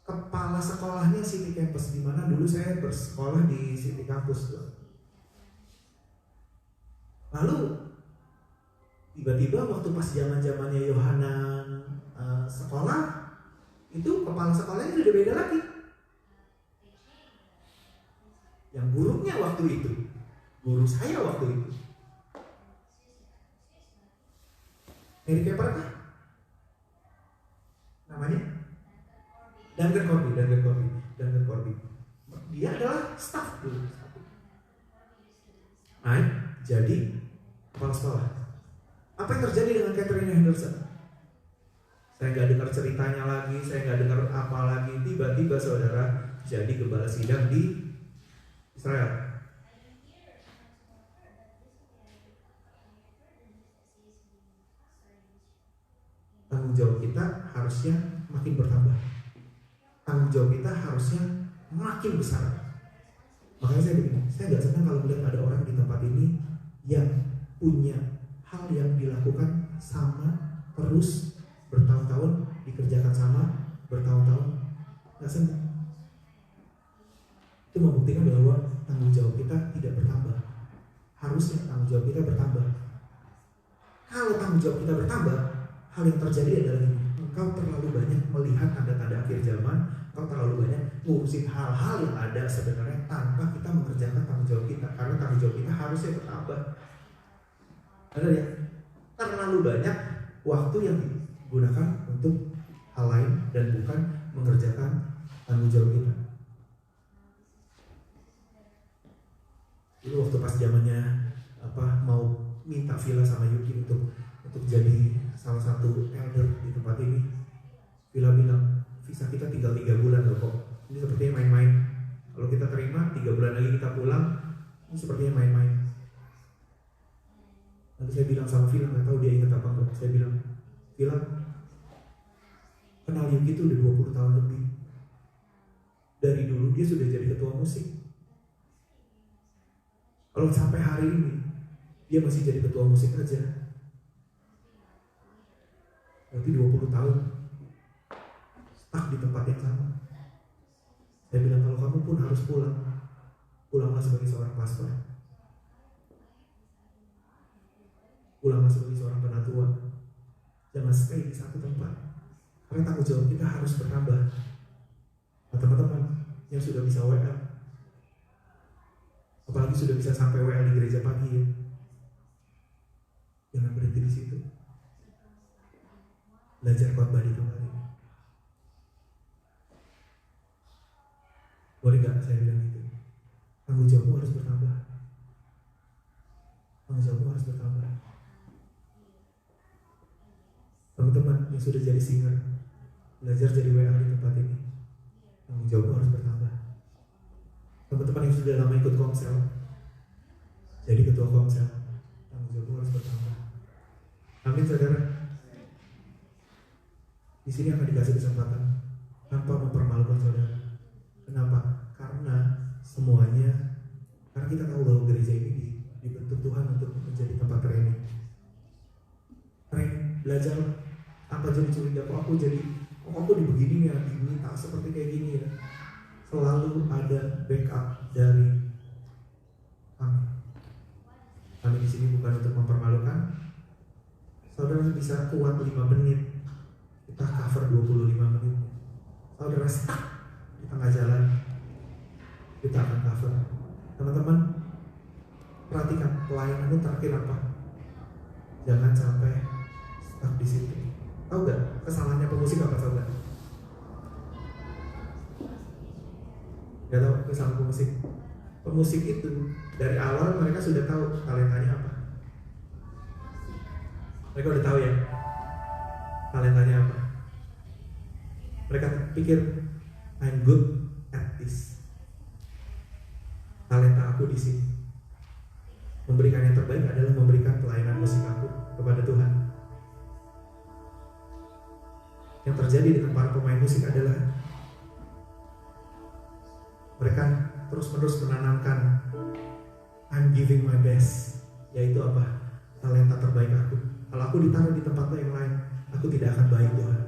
kepala sekolahnya City Campus, di mana dulu saya bersekolah di City Campus tuh. Lalu tiba-tiba waktu pas zamannya Yohana sekolah, itu kepala sekolahnya sudah beda lagi. Yang gurunya waktu itu, guru saya waktu itu, Mary Kepper kah? Namanya? Duncan Corby. Dia adalah staff dulu. Nah, jadi kepala sekolah. Apa yang terjadi dengan Katrina Henderson? Saya nggak dengar ceritanya lagi, saya nggak dengar apa lagi. Tiba-tiba saudara jadi gembala sidang di Israel. Tanggung jawab kita harusnya makin bertambah. Tanggung jawab kita harusnya makin besar. Makanya saya begini, saya nggak senang kalau melihat ada orang di tempat ini yang punya hal yang dilakukan sama terus bertahun-tahun, dikerjakan sama bertahun-tahun, nggak senang. Itu membuktikan bahwa tanggung jawab kita tidak bertambah. Harusnya tanggung jawab kita bertambah. Kalau tanggung jawab kita bertambah, hal yang terjadi adalah ini: engkau terlalu banyak melihat tanda-tanda akhir zaman, engkau terlalu banyak ngurusin hal-hal yang ada sebenarnya tanpa kita mengerjakan tanggung jawab kita. Karena tanggung jawab kita harusnya bertambah. Ada ya? Terlalu banyak waktu yang digunakan untuk hal lain dan bukan mengerjakan tanggung jawab kita. Dulu waktu pas zamannya mau minta villa sama Yuki untuk jadi salah satu elder di tempat ini, Villa bilang, visa kita tinggal 3 bulan loh kok. Ini sepertinya main-main. Kalau kita terima 3 bulan lagi kita pulang, ini sepertinya main-main. Lalu saya bilang sama Villa, nggak tahu dia ingat apa enggak. Saya bilang, Villa, kenal Yuki itu udah 20 tahun lebih. Dari dulu dia sudah jadi ketua musik. Kalau sampai hari ini dia masih jadi ketua musik aja, berarti 20 tahun stuck di tempat yang sama. Saya bilang, kalau kamu pun harus pulanglah sebagai seorang pastor, pulanglah sebagai seorang penatua. Jangan stay di satu tempat, karena tanggung jawab kita harus bertambah. Nah, teman-teman yang sudah bisa WL, apalagi sudah bisa sampai WL di gereja pagi ya, jangan berhenti di situ. Belajar khotbah di tempat ini. Boleh gak saya bilang itu? Tanggung jawabmu harus bertambah. Tanggung jawabmu harus bertambah. Teman-teman yang sudah jadi singer, belajar jadi WA di tempat ini. tanggung jawabmu harus bertambah. Teman-teman yang sudah lama ikut komsel, jadi ketua komsel, tanggung jawabmu harus bertambah. Amin saudara. Di sini akan dikasih kesempatan tanpa mempermalukan saudara. Kenapa? Karena kita tahu bahwa gereja ini dibentuk Tuhan untuk menjadi tempat training. Belajar apa jadi curiga, kok aku dibegini ya, diminta seperti kayak gini ya. Selalu ada backup dari kami. Kami di sini bukan untuk mempermalukan. Saudara bisa kuat 5 menit, kita cover 25 menit. Saudara stuck di tengah jalan, kita akan cover. Teman-teman, perhatikan pelayananmu terakhir apa? Jangan sampai stuck di situ. Tahu gak kesalahannya pemusik apa saudara? Gak tahu kesalahan pemusik. Pemusik itu dari awal mereka sudah tahu talentanya apa. Mereka udah tahu ya talentanya apa. Mereka pikir I'm good at this. Talenta aku di sini. Memberikan yang terbaik adalah memberikan pelayanan musik aku kepada Tuhan. Yang terjadi dengan para pemain musik adalah mereka terus-menerus menanamkan I'm giving my best, yaitu apa? Talenta terbaik aku. Kalau aku ditaruh di tempat yang lain, aku tidak akan baik Tuhan.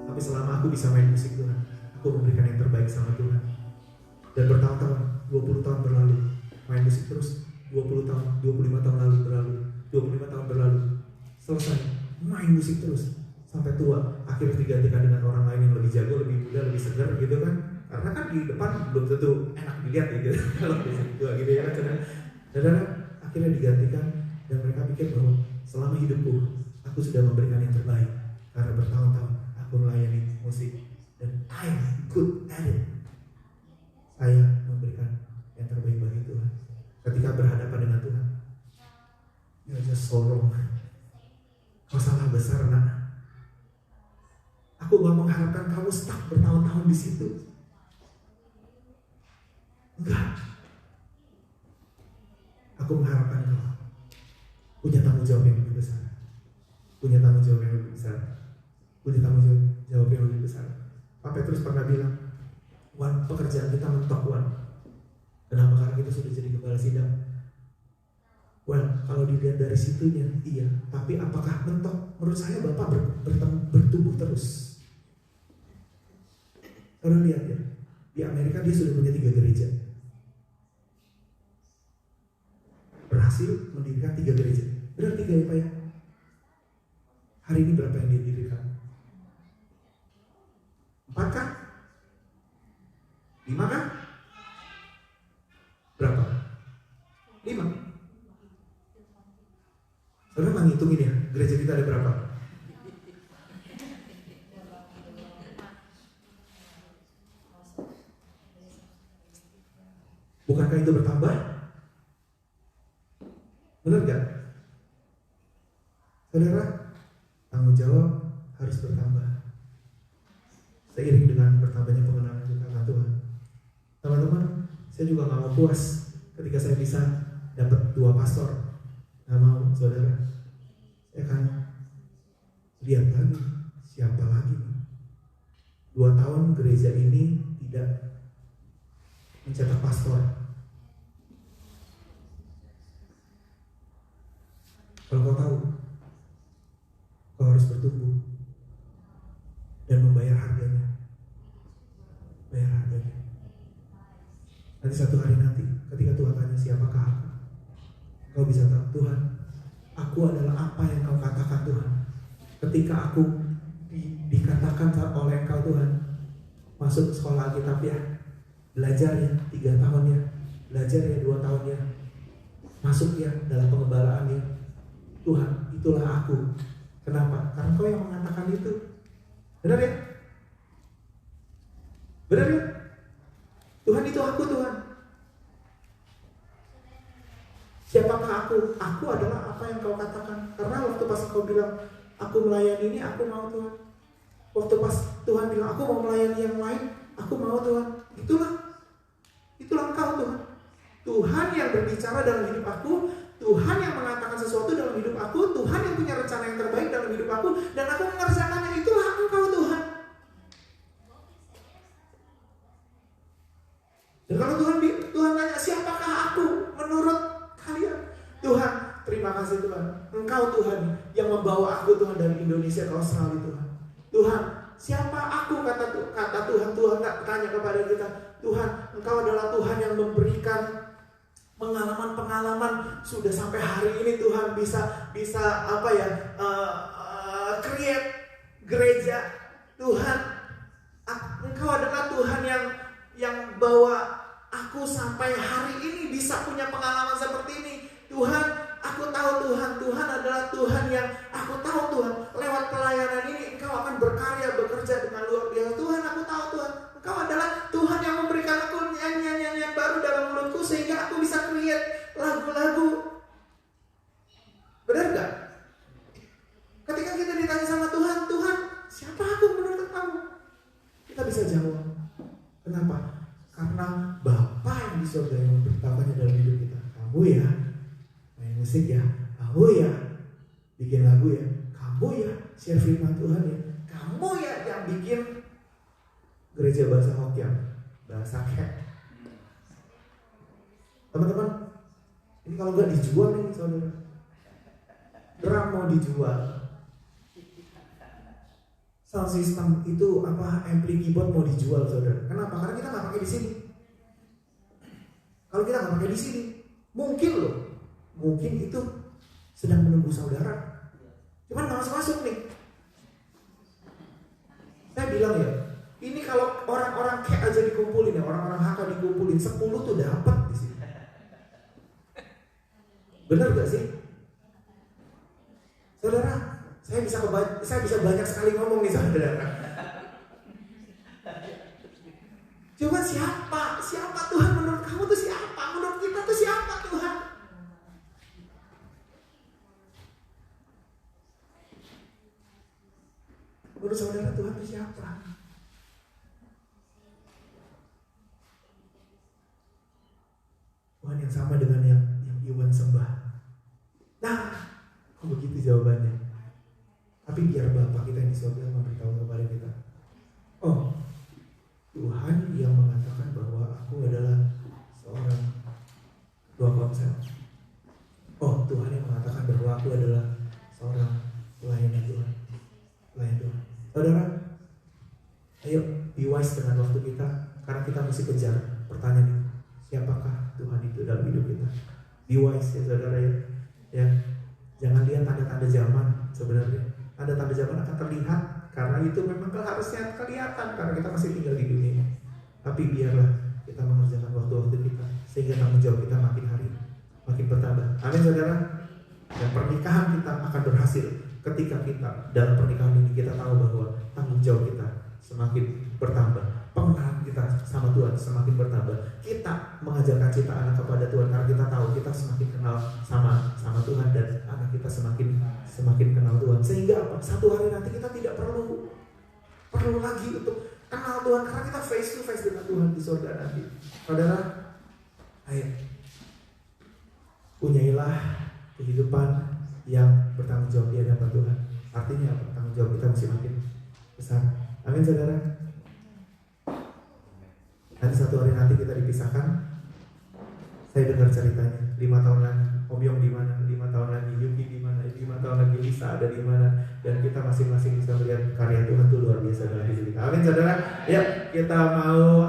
Tapi selama aku bisa main musik Tuhan, aku memberikan yang terbaik sama Tuhan. Dan bertahun-tahun, 20 tahun berlalu, main musik terus. 20 tahun, 25 tahun lalu berlalu, 25 tahun berlalu, selesai main musik terus sampai tua. Akhirnya digantikan dengan orang lain yang lebih jago, lebih muda, lebih segar gitu kan. Karena kan di depan belum tentu enak dilihat ya gitu. Kalau di tua gitu ya kan. Dan akhirnya digantikan dan mereka pikir bahwa selama hidupku aku sudah memberikan yang terbaik karena bertahun-tahun aku melayani musik dan I'm good at it. Saya memberikan yang terbaik bagi Tuhan. Ketika berhadapan dengan Tuhan, you're just so wrong. Kau salah besar nak. Aku gak mengharapkan kamu stuck bertahun-tahun di situ. Enggak. Aku mengharapkan kau punya tanggung jawab yang lebih besar. Punya tanggung jawab yang lebih besar. Punya tanggung jawab yang lebih besar. Pak Petrus pernah bilang, Wan, pekerjaan kita mentok Wan. Kenapa? Karena kita sudah jadi gembala sidang. Well, kalau dilihat dari situnya, iya. Tapi apakah mentok? Menurut saya Bapak bertumbuh terus. Orang lihat ya, di Amerika dia sudah punya 3 gereja. Berhasil mendirikan 3 gereja. Benar 3 ya Pak ya? Hari ini berapa yang dia dirikan? 4 kah? 5 kah? Berapa? 5. Saudara menghitungin ya, gereja kita ada berapa? Bukankah itu bertambah? Benar gak? Saudara, tanggung jawab harus bertambah seiring dengan bertambahnya pengenalan kita akan Tuhan. Teman-teman, saya juga gak mau puas ketika saya bisa dapat 2 pastor. Gak mau, saudara. Saya akan lihat lagi siapa lagi. 2 tahun gereja ini tidak mencetak pastor. Kalau kau tahu, kau harus bertumbuh dan membayar harganya. Bayar harganya. Nanti satu hari nanti, ketika Tuhan tanya siapakah aku, kau bisa tahu, Tuhan, aku adalah apa yang kau katakan Tuhan. Ketika aku dikatakan oleh Engkau Tuhan, masuk sekolah Alkitab ya, belajar ya 3 tahun ya, belajar ya 2 tahun ya, masuk ya dalam pengembalaan ya. Tuhan, itulah aku. Kenapa? Karena Kau yang mengatakan itu. Benar ya? Benar ya? Tuhan, itu aku Tuhan. Siapakah aku? Aku adalah apa yang Kau katakan. Karena waktu pas Kau bilang aku melayani ini, aku mau Tuhan. Waktu pas Tuhan bilang aku mau melayani yang lain, aku Aku mau Tuhan. Itulah Engkau Tuhan. Tuhan yang berbicara dalam hidup aku, Tuhan yang mengatakan sesuatu dalam hidup aku, Tuhan yang punya rencana yang terbaik dalam hidup aku, dan aku mengerjakannya. Itulah Engkau Tuhan. Dan kalau Tuhan tanya, siapakah aku menurut kalian? Tuhan, terima kasih Tuhan. Engkau Tuhan yang membawa aku Tuhan dari Indonesia ke Australia Tuhan. Tuhan, siapa aku kata Tuhan. Tuhan tak tanya kepada kita. Tuhan, Engkau adalah Tuhan yang memberikan pengalaman-pengalaman sudah sampai hari ini Tuhan bisa create gereja. Tuhan, Engkau adalah Tuhan yang bawa aku sampai hari ini bisa punya pengalaman seperti ini. Tuhan, aku tahu Tuhan adalah Tuhan yang aku tahu Tuhan lewat pelayanan ini Engkau akan berkarya, bekerja dengan luar biasa. Tuhan, aku tahu Tuhan, Engkau adalah Tuhan yang memberikan aku nyanyian baru dalam mulutku sehingga aku bisa create lagu-lagu. Benar gak? Ketika kita ditanya sama Tuhan, siapa aku menurut kamu? Kita bisa jawab. Kenapa? Karena Bapa yang di surga yang memberitahukannya dalam hidup kita. Kamu ya main musik ya, kamu ya bikin lagu ya, kamu ya share firman Tuhan ya, kamu ya yang bikin gereja bahasa Hokkien, bahasa Kek. Teman-teman, ini kalau nggak dijual nih saudara, drum mau dijual, sound system itu ampli keyboard mau dijual saudara. Kenapa? Karena kita nggak pakai di sini. Kalau kita nggak pakai di sini, mungkin itu sedang menunggu saudara. Cuman nggak masuk nih. Saya bilang ya, ini kalau orang-orang kayak aja dikumpulin ya, orang-orang HK dikumpulin 10 tuh dapat di sini. Benar gak sih? Saudara, saya bisa banyak sekali ngomong nih saudara. Coba siapa Tuhan menurut kamu tuh siapa? Menurut kita tuh siapa Tuhan? Menurut saudara Tuhan itu siapa? Tuhan yang sama dengan yang Iwan sembah. Nah, kok begitu jawabannya? Tapi biar Bapak kita yang di surga memberitahu kepada kita. Oh, Tuhan yang mengatakan bahwa aku adalah seorang ketua komsel. Oh, Tuhan yang mengatakan bahwa aku adalah seorang pelayan Tuhan. Saudara, ayo be wise dengan waktu kita, karena kita mesti kejar pertanyaan ini. Siapakah Tuhan itu dalam hidup kita? Be wise ya saudara ya. Jangan lihat tanda-tanda zaman sebenarnya. Tanda-tanda zaman akan terlihat karena itu memang harusnya kelihatan karena kita masih tinggal di dunia ini. Tapi biarlah kita mengerjakan waktu-waktu kita sehingga tanggung jawab kita makin hari makin bertambah. Amin saudara. Dan pernikahan kita akan berhasil ketika kita dalam pernikahan ini kita tahu bahwa tanggung jawab kita semakin bertambah, pengenalan kita sama Tuhan semakin bertambah. Kita mengajarkan cinta anak kepada Tuhan karena kita tahu kita semakin kenal sama Tuhan dan anak kita semakin kenal Tuhan. Sehingga apa? Satu hari nanti kita tidak perlu lagi untuk kenal Tuhan karena kita face to face dengan Tuhan di surga nanti. Saudara, ayo punyailah kehidupan yang bertanggung jawab di hadapan Tuhan. Artinya apa? Tanggung jawab kita masih makin besar. Amin saudara. Nanti satu hari nanti kita dipisahkan. Saya dengar ceritanya 5 tahun lagi Om Yong di mana, 5 tahun lagi Yuki di mana, 5 tahun lagi Lisa ada di mana, dan kita masing-masing bisa melihat karya Tuhan itu luar biasa dalam hidup kita. Amin saudara. Ya, kita mau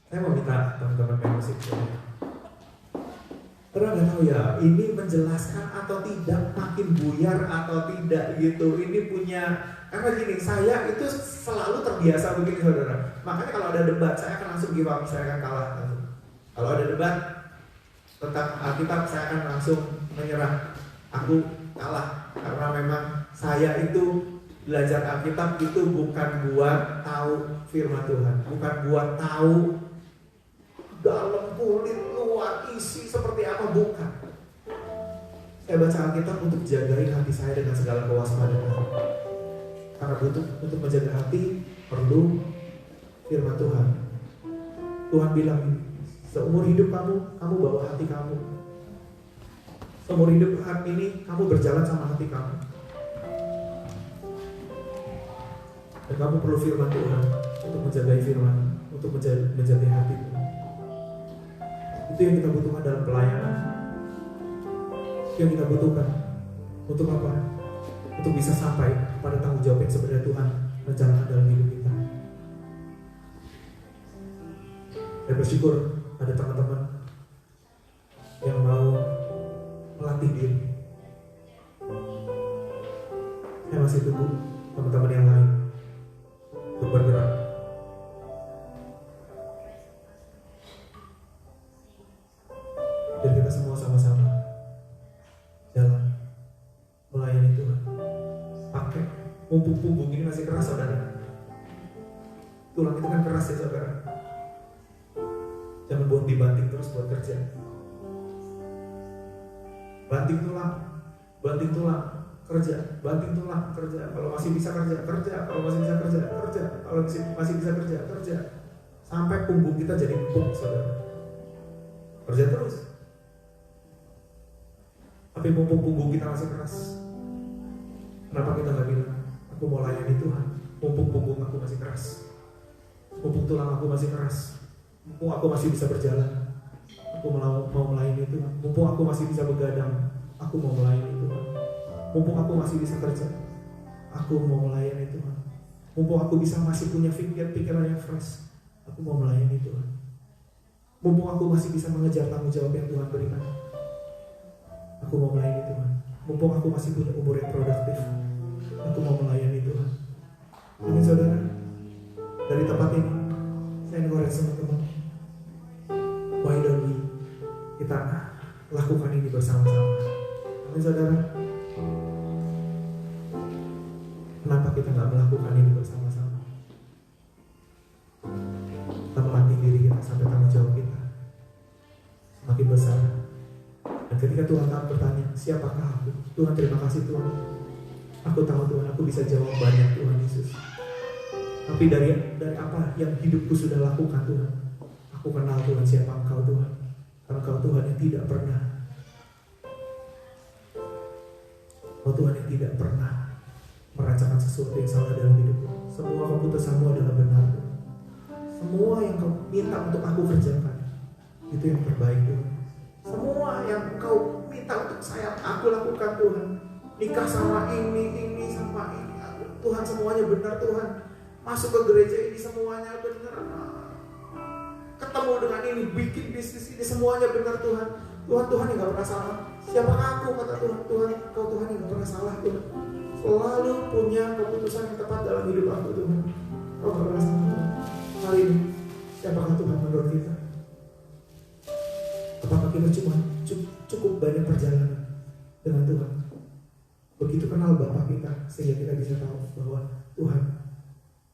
saya mau minta teman-teman main musik. Pernah nggak tahu ya, ini menjelaskan atau tidak, makin buyar atau tidak gitu. Ini punya, karena gini, saya itu selalu terbiasa begini saudara. Makanya kalau ada debat, saya akan langsung give up, saya akan kalah. Kalau ada debat tentang Alkitab, saya akan langsung menyerah. Aku kalah, karena memang saya itu belajar Alkitab itu bukan buat tahu firman Tuhan, bukan buat tahu dalam kulit luar isi seperti apa, bukan. Saya baca Alkitab untuk jagain hati saya dengan segala kewaspadaan. Karena untuk menjaga hati perlu firman Tuhan. Tuhan bilang, seumur hidup kamu bawa hati kamu. Seumur hidup ini kamu berjalan sama hati kamu. Dan kamu perlu firman Tuhan untuk menjaga firman, untuk menjaga hati Tuhan. Itu yang kita butuhkan dalam pelayanan. Itu yang kita butuhkan. Untuk apa? Untuk bisa sampai pada tanggung jawab yang sebenarnya Tuhan rencanakan dalam hidup kita. Saya bersyukur ada teman-teman yang mau melatih diri. Saya masih tunggu teman-teman yang lain untuk bergerak. Dan kita semua sama-sama jalan melayani Tuhan. Pakai punggung ini masih keras, saudara. Tulang itu kan keras ya, saudara. Jangan buat dibanting terus buat kerja. Banting tulang, kerja. Banting tulang, kerja. Kalau masih bisa kerja. Kalau masih bisa kerja. Kalau masih bisa kerja. Sampai punggung kita jadi empuk, saudara. Kerja terus. Tapi mumpung punggung kita masih keras, kenapa kita gak bilang, aku mau layani Tuhan. Mumpung punggung aku masih keras, mumpung tulang aku masih keras, mumpung aku masih bisa berjalan, aku mau melayani Tuhan. Mumpung aku masih bisa begadang, aku mau melayani Tuhan. Mumpung aku masih bisa kerja, aku mau melayani Tuhan. Mumpung aku masih punya pikiran yang fresh, aku mau melayani Tuhan. Mumpung aku masih bisa mengejar tanggung jawab yang Tuhan berikan, aku mau melayani Tuhan. Mumpung aku masih punya umur yang produktif, aku mau melayani Tuhan. Amin, saudara. Dari tempat ini saya ngorek sama teman, why don't we kita lakukan ini bersama-sama. Amin, saudara. Kenapa kita gak melakukan ini bersama-sama? Kita melatih diri kita sampai tanggung jawab kita semakin besar. Dan ketika Tuhan bertanya, siapakah aku? Tuhan, terima kasih Tuhan. Aku tahu Tuhan, aku bisa jawab banyak Tuhan Yesus. Tapi dari apa yang hidupku sudah lakukan Tuhan, aku kenal Tuhan siapa Engkau Tuhan. Karena Engkau Tuhan yang tidak pernah, Engkau Tuhan yang tidak pernah merancangkan sesuatu yang salah dalam hidupku. Semua keputusanmu adalah benar Tuhan. Semua yang Kau minta untuk aku kerjakan, itu yang terbaik Tuhan. Semua yang Kau minta untuk aku lakukan Tuhan. Nikah sama ini sama ini, Tuhan semuanya benar Tuhan. Masuk ke gereja ini semuanya benar. Ketemu dengan ini, bikin bisnis ini semuanya benar Tuhan. Tuhan yang gak pernah salah. Siapakah aku, kata Tuhan. Kau Tuhan yang gak pernah salah Tuhan. Selalu punya keputusan yang tepat dalam hidup aku Tuhan. Kau gak pernah salah Tuhan. Kali ini siapakah Tuhan menurut kita? Apakah kita cukup banyak perjalanan dengan Tuhan? Begitu kenal Bapa kita, sehingga kita bisa tahu bahwa Tuhan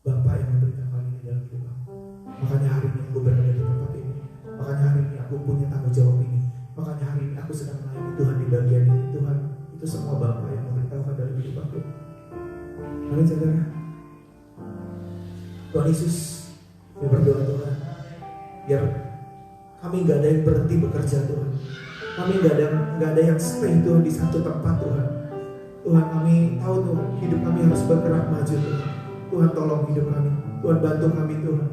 Bapa yang memberitakan ini dalam hidup aku. Makanya hari ini aku berada di tempat ini. Makanya hari ini aku punya tanggung jawab ini. Makanya hari ini aku sedang melayani Tuhan di bagian ini. Tuhan, itu semua Bapa yang memberitakan dalam hidup aku. Mari saudara, Tuhan Yesus, saya berdoa Tuhan, biar kami gak ada yang berhenti bekerja Tuhan. Kami gak ada yang stay Tuhan di satu tempat Tuhan. Tuhan, kami tahu Tuhan, hidup kami harus bergerak maju Tuhan. Tuhan tolong hidup kami, Tuhan bantu kami Tuhan.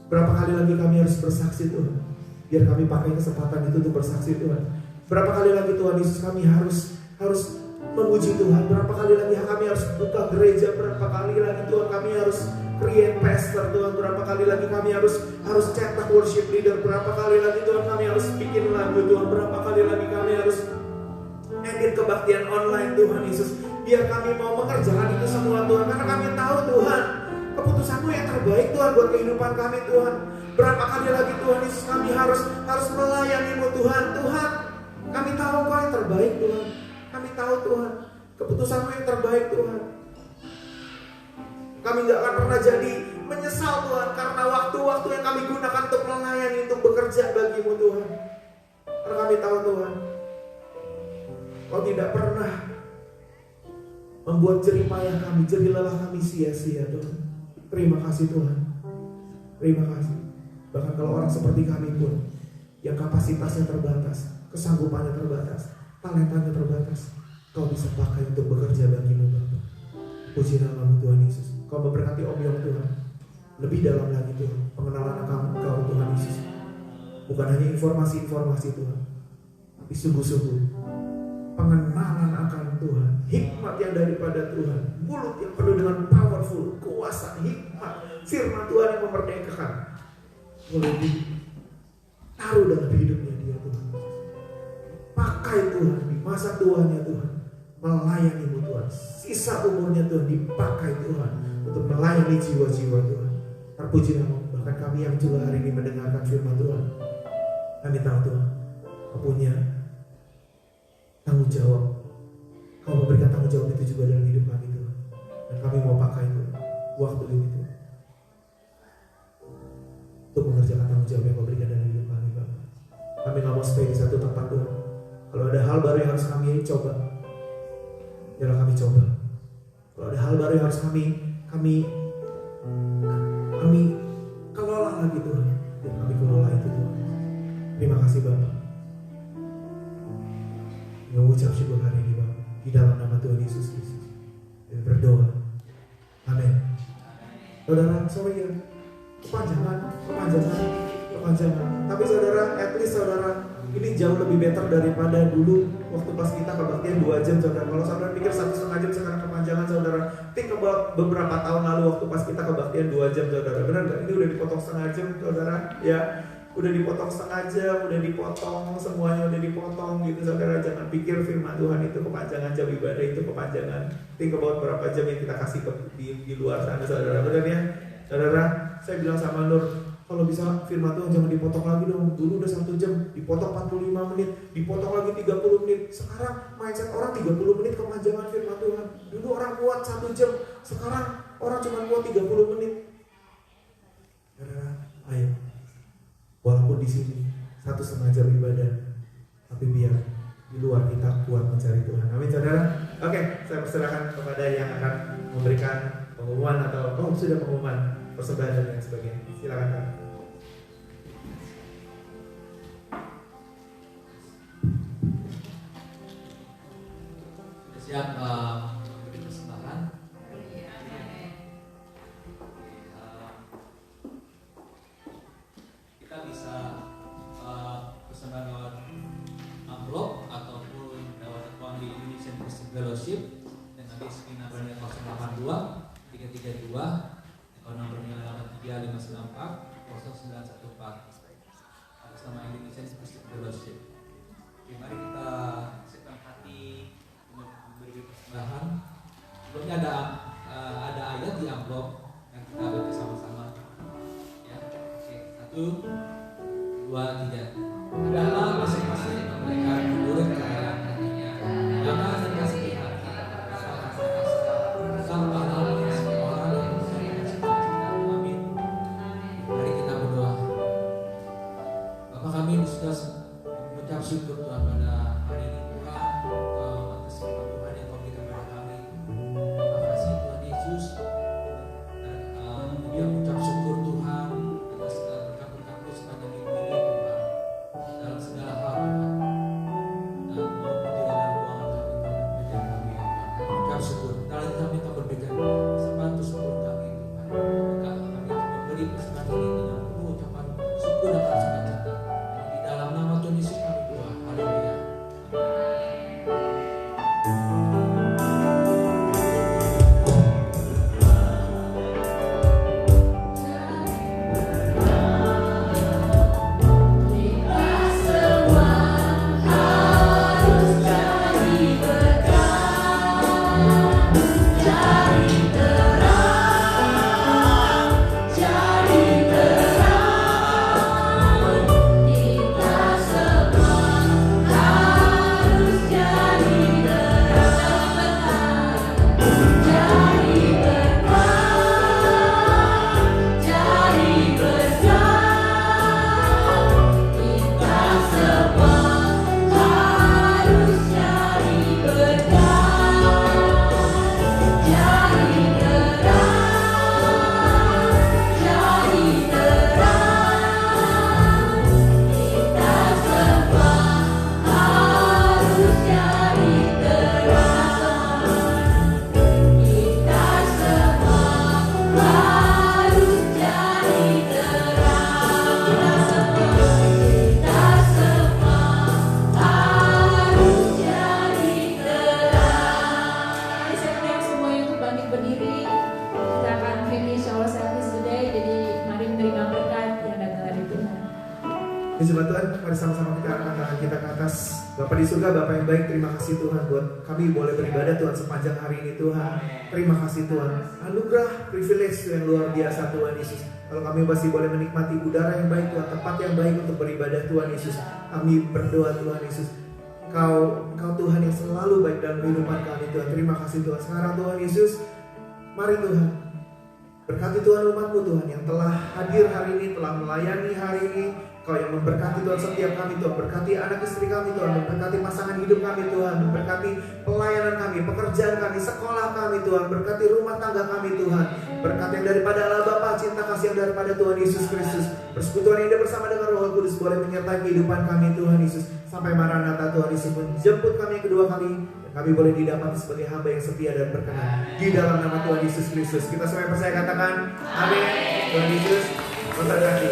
Berapa kali lagi kami harus bersaksi Tuhan, biar kami pakai kesempatan itu untuk bersaksi Tuhan. Berapa kali lagi Tuhan Yesus kami harus memuji Tuhan. Berapa kali lagi kami harus buka gereja. Berapa kali lagi Tuhan kami harus create pastor Tuhan. Berapa kali lagi kami harus cetak worship leader. Berapa kali lagi Tuhan kami harus bikin lagu Tuhan. Berapa kali lagi kami harus edit kebaktian online Tuhan Yesus. Biar kami mau mengerjakan itu semua Tuhan. Karena kami tahu Tuhan, keputusan-Mu yang terbaik Tuhan buat kehidupan kami Tuhan. Berapa kali lagi Tuhan Yesus kami harus melayani-Mu Tuhan. Tuhan, kami tahu Kau yang terbaik Tuhan. Kami tahu Tuhan, keputusan-Mu yang terbaik Tuhan. Kami gak akan pernah jadi menyesal Tuhan, karena waktu-waktu yang kami gunakan untuk melayani, untuk bekerja bagi-Mu Tuhan. Karena kami tahu Tuhan, Kau tidak pernah membuat jerih payah kami, jerih lelah kami sia-sia Tuhan. Terima kasih Tuhan. Terima kasih. Bahkan kalau orang seperti kami pun, yang kapasitasnya terbatas, kesanggupannya terbatas, talentanya terbatas, Kau bisa pakai untuk bekerja bagimu Bapa. Puji nama-Mu Tuhan Yesus. Kau memberkati Om Yong Tuhan. Lebih dalam lagi Tuhan, pengenalan Kau Tuhan Yesus. Bukan hanya informasi-informasi Tuhan, tapi sungguh-sungguh pengenalan akan Tuhan, hikmat yang daripada Tuhan, mulut yang penuh dengan powerful, kuasa, hikmat, firman Tuhan yang memerdekakan, boleh ditaruh dalam hidupnya dia Tuhan. Pakai Tuhan di masa tuanya Tuhan, melayani-Mu Tuhan. Sisa umurnya Tuhan dipakai Tuhan untuk melayani jiwa-jiwa Tuhan. Terpuji nama-Mu. Bahkan kami yang juga hari ini mendengarkan firman Tuhan, kami tahu Tuhan, Kau punya tanggung jawab. Kau memberikan tanggung jawab itu juga dalam hidup kami Tuhan. Dan kami mau pakai itu waktu ini Tuhan, untuk mengerjakan tanggung jawab yang Kau berikan dalam hidup kami Bapak. Kami gak mau stay di satu tempat Tuhan. Kalau ada hal baru yang harus kami coba, biarlah kami coba. Kalau ada hal baru yang harus kami kelola lagi Tuhan, dan kami kelola itu Tuhan. Terima kasih Bapak. Mengucap syukur hari ini Bapak, di dalam nama Tuhan Yesus Kristus, dan berdoa. Amin. Saudara, sorry ya, kepanjangan. Tapi saudara, at least saudara, ini jauh lebih better daripada dulu waktu pas kita kebaktian 2 jam saudara. Kalau saudara pikir 1,5 jam sekarang kepanjangan saudara, think about beberapa tahun lalu waktu pas kita kebaktian 2 jam saudara. Benar gak? Ini udah dipotong setengah jam saudara, ya. Udah dipotong setengah jam, udah dipotong, semuanya udah dipotong gitu saudara. Jangan pikir firman Tuhan itu kepanjangan, jam ibadah itu kepanjangan. Think about berapa jam yang kita kasih di luar sana saudara. Benar ya? Saudara, saya bilang sama Nur, kalau bisa firman Tuhan jangan dipotong lagi dong. Dulu udah 1 jam, dipotong 45 menit, dipotong lagi 30 menit. Sekarang mindset orang 30 menit kepanjangan firman Tuhan. Dulu orang kuat 1 jam, sekarang orang cuma kuat 30 menit. Saudara, ayo. Walaupun di sini 1,5 jam ibadah, tapi biar di luar kita kuat mencari Tuhan. Amin saudara. Oke, saya persilakan kepada yang akan memberikan pengumuman atau sudah pengumuman persembahan dan lain sebagainya. Silakan Kak. Siap memberi persembahan. Kita bisa persembahan lewat amplop ataupun lewat account di Indonesian Christian Fellowship dengan BSK nomornya 082 332 account nomornya 3594 0914 atas nama Indonesian Christian Fellowship. Mari kita siapkan hati untuk memberi persembahan. Sebelumnya ada ayat di amplop yang kita baca sama-sama. Ya, oke. 1, 2, 3. Adalah masing-masing memberikan menurut kekayaan hatinya. Jangan terkasih hati tanpa hal semua orang yang mengerjakan. Amin. Mari kita berdoa. Bapa kami sudah mengucap syukur Tuhan pada hari ini. Bapak di surga, Bapak yang baik, terima kasih Tuhan buat kami boleh beribadah Tuhan sepanjang hari ini Tuhan. Terima kasih Tuhan, anugerah privilege yang luar biasa Tuhan Yesus. Kalau kami masih boleh menikmati udara yang baik Tuhan, tempat yang baik untuk beribadah Tuhan Yesus. Kami berdoa Tuhan Yesus, Engkau Tuhan yang selalu baik dalam kehidupan kami Tuhan. Terima kasih Tuhan. Sekarang Tuhan Yesus, mari Tuhan, berkati Tuhan umat-Mu Tuhan yang telah hadir hari ini, telah melayani hari ini. Kau yang memberkati Tuhan setiap kami Tuhan. Berkati anak istri kami Tuhan. Memberkati pasangan hidup kami Tuhan. Memberkati pelayanan kami, pekerjaan kami, sekolah kami Tuhan. Berkati rumah tangga kami Tuhan. Berkat yang daripada Allah Bapa, cinta kasih yang daripada Tuhan Yesus Kristus, persekutuan yang hidup bersama dengan Roh Kudus boleh menyertai kehidupan kami Tuhan Yesus. Sampai Maranatha Tuhan Yesus menjemput kami kedua kali. Kami boleh didapati sebagai hamba yang setia dan berkenan. Di dalam nama Tuhan Yesus Kristus. Kita semua yang percaya katakan amin. Tuhan Yesus memberkati.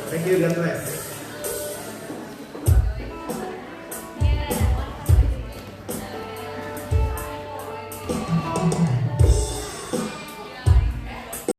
Thank you, God bless.